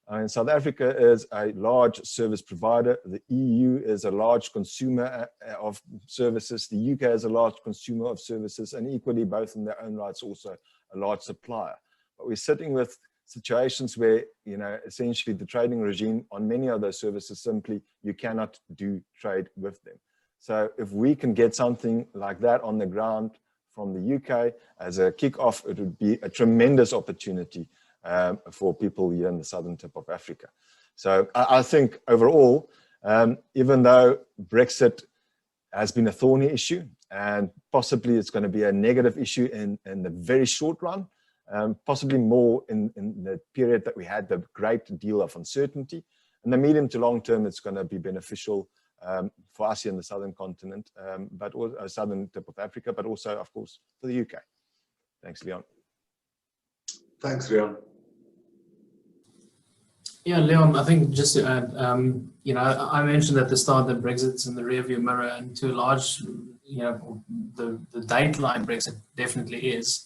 And South Africa is a large service provider. The EU is a large consumer of services. The UK is a large consumer of services, and equally, both in their own rights, also a large supplier. But we're sitting with situations where, essentially the trading regime on many of those services, simply, you cannot do trade with them. So if we can get something like that on the ground from the UK as a kick-off, it would be a tremendous opportunity for people here in the southern tip of Africa. So I think overall, Even though Brexit has been a thorny issue, and possibly it's going to be a negative issue in the very short run, possibly more in the period that we had the great deal of uncertainty. In the medium to long term, it's going to be beneficial for us here in the southern continent, but also southern tip of Africa, but also, of course, for the UK. Thanks, Liaan. Thanks, Rian. Yeah, Liaan, I think just to add, you know, I mentioned at the start that Brexit's in the rearview mirror, and to a large, you know, the dateline Brexit definitely is.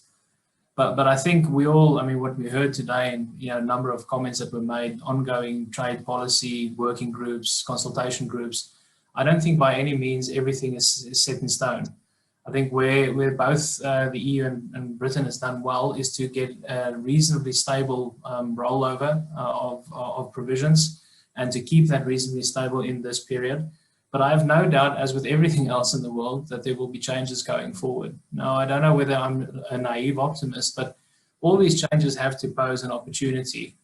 But I think we all, I mean, what we heard today, and you know, a number of comments that were made, ongoing trade policy, working groups, consultation groups. I don't think by any means everything is set in stone. I think where both the EU and Britain has done well is to get a reasonably stable rollover of provisions, and to keep that reasonably stable in this period. But I have no doubt, as with everything else in the world, that there will be changes going forward. Now, I don't know whether I'm a naive optimist, but all these changes have to pose an opportunity.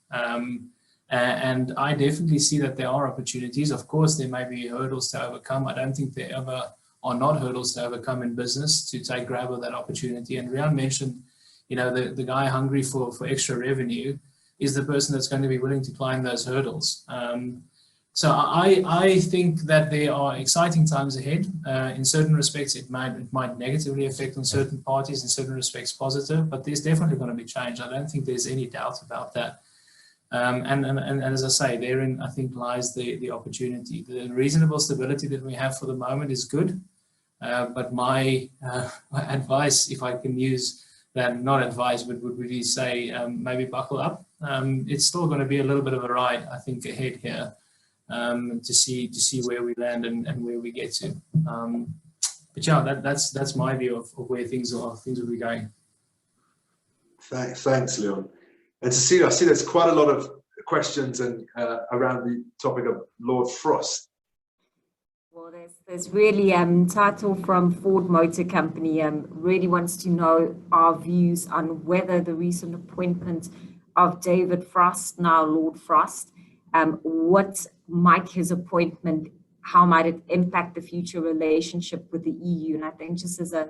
And I definitely see that there are opportunities. Of course, there may be hurdles to overcome. I don't think there ever are not hurdles to overcome in business to take grab of that opportunity. And Rian mentioned, you know, the guy hungry for extra revenue is the person that's going to be willing to climb those hurdles. So I think that there are exciting times ahead. In certain respects, it might negatively affect on certain parties, in certain respects positive, but there's definitely going to be change. I don't think there's any doubt about that. And as I say, therein I think lies the opportunity. The reasonable stability that we have for the moment is good, but my advice, if I can use that, not advice, but would really say maybe buckle up. It's still going to be a little bit of a ride, I think, ahead here. To see where we land and where we get to. But yeah, that's my view of where things will be going. Thanks, Liaan. And Cecilia, I see there's quite a lot of questions and around the topic of Lord Frost. Well, there's really Tato from Ford Motor Company really wants to know our views on whether the recent appointment of David Frost, now Lord Frost, what might his appointment, how might it impact the future relationship with the EU? And I think just as a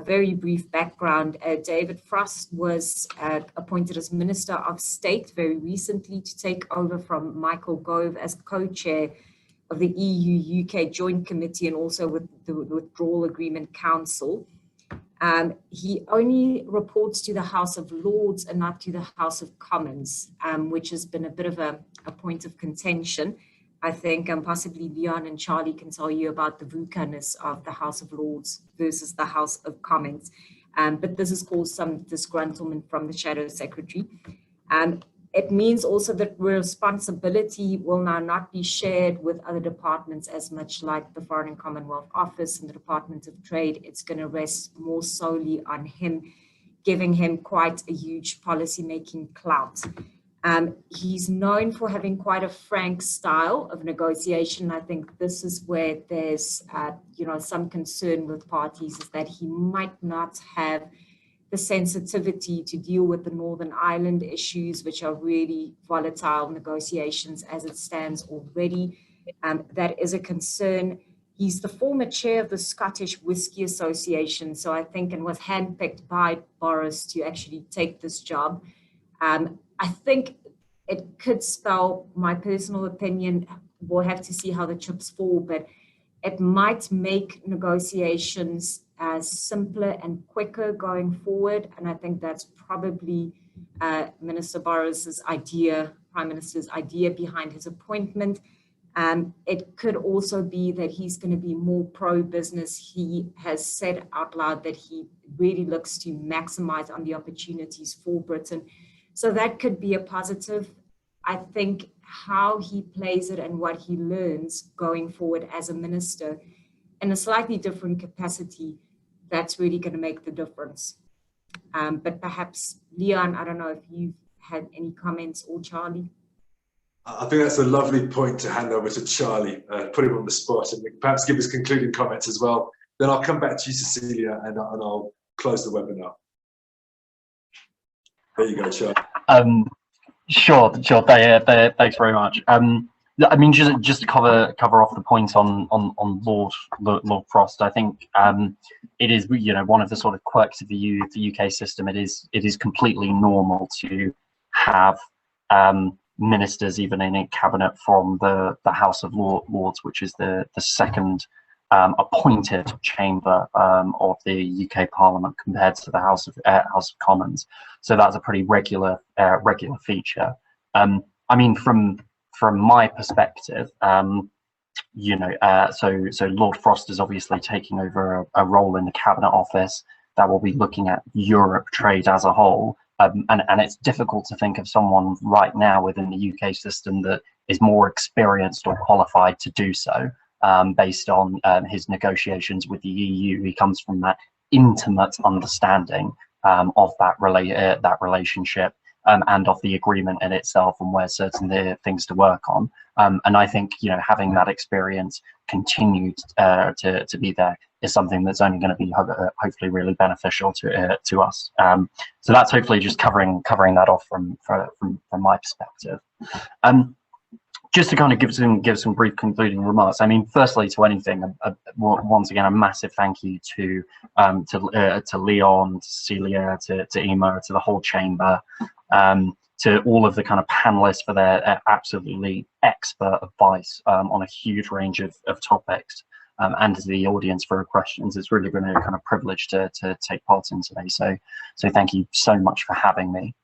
very brief background, David Frost was appointed as Minister of State very recently to take over from Michael Gove as co-chair of the EU-UK Joint Committee and also with the Withdrawal Agreement Council. He only reports to the House of Lords and not to the House of Commons, which has been a bit of a point of contention. I think possibly Liaan and Charlie can tell you about the VUCA-ness of the House of Lords versus the House of Commons. But this has caused some disgruntlement from the Shadow Secretary. It means also that responsibility will now not be shared with other departments as much, like the Foreign and Commonwealth Office and the Department of Trade. It's going to rest more solely on him, giving him quite a huge policy-making clout. He's known for having quite a frank style of negotiation. I think this is where there's some concern with parties, is that he might not have the sensitivity to deal with the Northern Ireland issues, which are really volatile negotiations as it stands already. That is a concern. He's the former chair of the Scottish Whisky Association, so I think, and was handpicked by Boris to actually take this job. I think it could spell, my personal opinion, we'll have to see how the chips fall, but it might make negotiations simpler and quicker going forward. And I think that's probably Minister Boris's idea, Prime Minister's idea behind his appointment. It could also be that he's going to be more pro-business. He has said out loud that he really looks to maximize on the opportunities for Britain. So that could be a positive. I think how he plays it and what he learns going forward as a minister in a slightly different capacity, that's really going to make the difference. But perhaps, Liaan, I don't know if you've had any comments, or Charlie. I think that's a lovely point to hand over to Charlie, put him on the spot, and perhaps give his concluding comments as well. Then I'll come back to you, Cecilia, and I'll close the webinar. There you go, Charlie. Sure. Thanks very much. I mean, just to cover off the point on Lord Frost, I think it is, you know, one of the sort of quirks of the UK system. It is completely normal to have ministers even in a cabinet from the House of Lords, which is the second appointed chamber of the UK Parliament compared to the House of Commons. So that's a pretty regular feature. I mean, from my perspective, you know, so Lord Frost is obviously taking over a role in the Cabinet Office that will be looking at Europe trade as a whole. And it's difficult to think of someone right now within the UK system that is more experienced or qualified to do so, based on his negotiations with the EU. He comes from that intimate understanding of that relationship. And of the agreement in itself and where certain things to work on. And I think, you know, having that experience continued to be there is something that's only going to be hopefully really beneficial to us. So that's hopefully just covering that off from my perspective. Just to kind of give some brief concluding remarks. I mean, firstly, to anything, once again, a massive thank you to Liaan, to Celia, to Emo, to the whole chamber, to all of the kind of panelists for their absolutely expert advice on a huge range of topics, and to the audience for questions. It's really been a kind of privilege to take part in today. So thank you so much for having me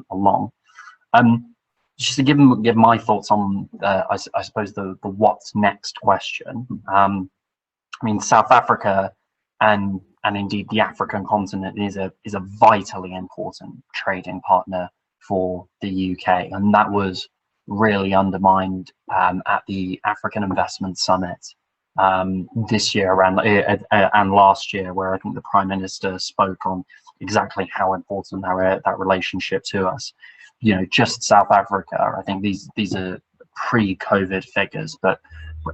along. Just to give my thoughts on, I suppose, the what's next question. I mean, South Africa and indeed the African continent is a vitally important trading partner for the UK, and that was really undermined at the African Investment Summit this year and last year, where I think the Prime Minister spoke on exactly how important that relationship to us. You know, just South Africa, I think these are pre-COVID figures, but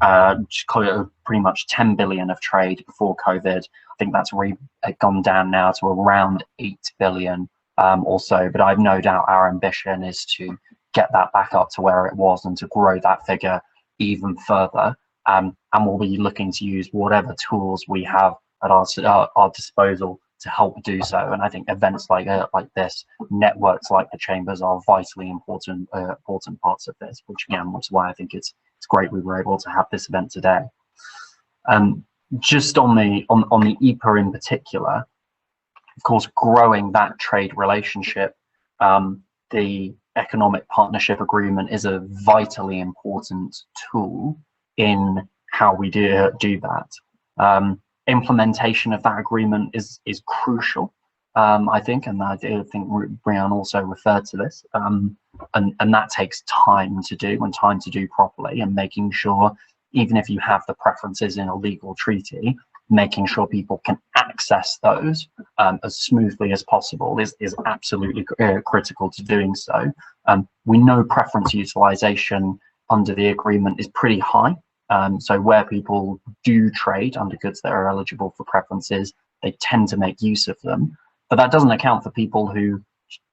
pretty much 10 billion of trade before COVID. I think that's really gone down now to around 8 billion or so, but I've no doubt our ambition is to get that back up to where it was and to grow that figure even further. And we'll be looking to use whatever tools we have at our disposal to help do so. And I think events like this, networks like the chambers, are vitally important parts of this, which again was why I think it's great we were able to have this event today. Just on the EPA in particular, of course, growing that trade relationship, the Economic Partnership Agreement is a vitally important tool in how we do that. Implementation of that agreement is crucial, I think, and I think Rian also referred to this, and that takes time to do, and time to do properly, and making sure, even if you have the preferences in a legal treaty, making sure people can access those as smoothly as possible is absolutely critical to doing so. We know preference utilization under the agreement is pretty high. So where people do trade under goods that are eligible for preferences, they tend to make use of them. But that doesn't account for people who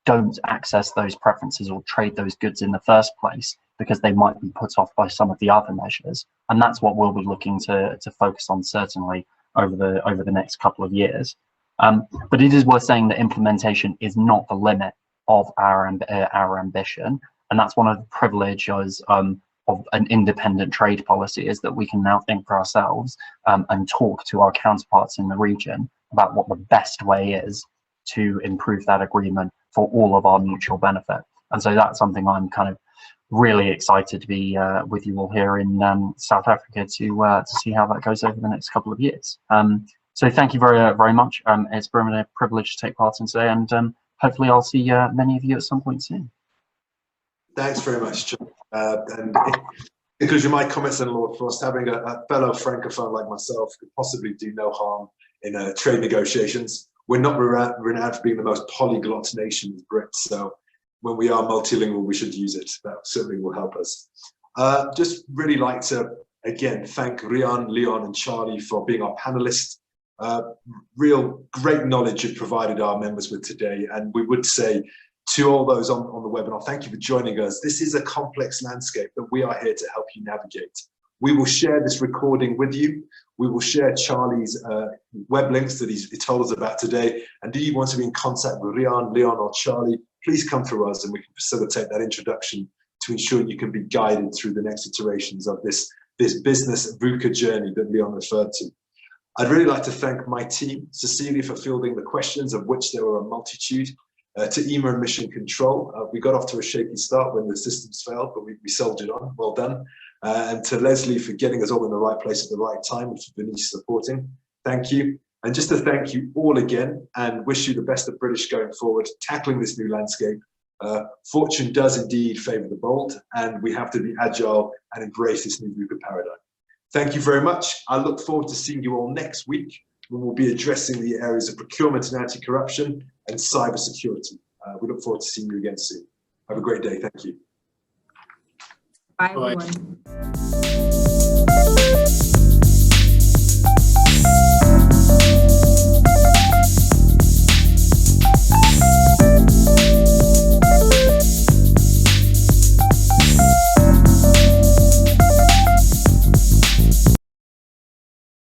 don't access those preferences or trade those goods in the first place because they might be put off by some of the other measures. And that's what we'll be looking to focus on, certainly over the next couple of years. But it is worth saying that implementation is not the limit of our ambition, and that's one of the privileges of an independent trade policy, is that we can now think for ourselves and talk to our counterparts in the region about what the best way is to improve that agreement for all of our mutual benefit. And so that's something I'm kind of really excited to be with you all here in South Africa to see how that goes over the next couple of years. So thank you very much. It's been a privilege to take part in today, and hopefully I'll see many of you at some point soon. Thanks very much, John. And in conclusion, my comments on Lord Frost, having a fellow francophone like myself could possibly do no harm in trade negotiations. We're not renowned for being the most polyglot nation as Brits, so when we are multilingual, we should use it. That certainly will help us. Just really like to, again, thank Rian, Liaan, and Charlie for being our panelists. Real great knowledge you've provided our members with today, and we would say To all those on the webinar, thank you for joining us. This is a complex landscape that we are here to help you navigate. We will share this recording with you. We will share Charlie's web links that he told us about today. And do you want to be in contact with Rian, Liaan, or Charlie, please come through us and we can facilitate that introduction to ensure you can be guided through the next iterations of this business VUCA journey that Liaan referred to. I'd really like to thank my team, Cecilia, for fielding the questions, of which there were a multitude. To EMA and Mission Control, we got off to a shaky start when the systems failed, but we soldiered on, well done. And to Leslie for getting us all in the right place at the right time, and for Denise supporting, thank you. And just to thank you all again and wish you the best of British going forward, tackling this new landscape. Fortune does indeed favour the bold, and we have to be agile and embrace this new VUCA paradigm. Thank you very much. I look forward to seeing you all next week, when we'll be addressing the areas of procurement and anti-corruption and cyber security. We look forward to seeing you again soon. Have a great day. Thank you. Bye, everyone.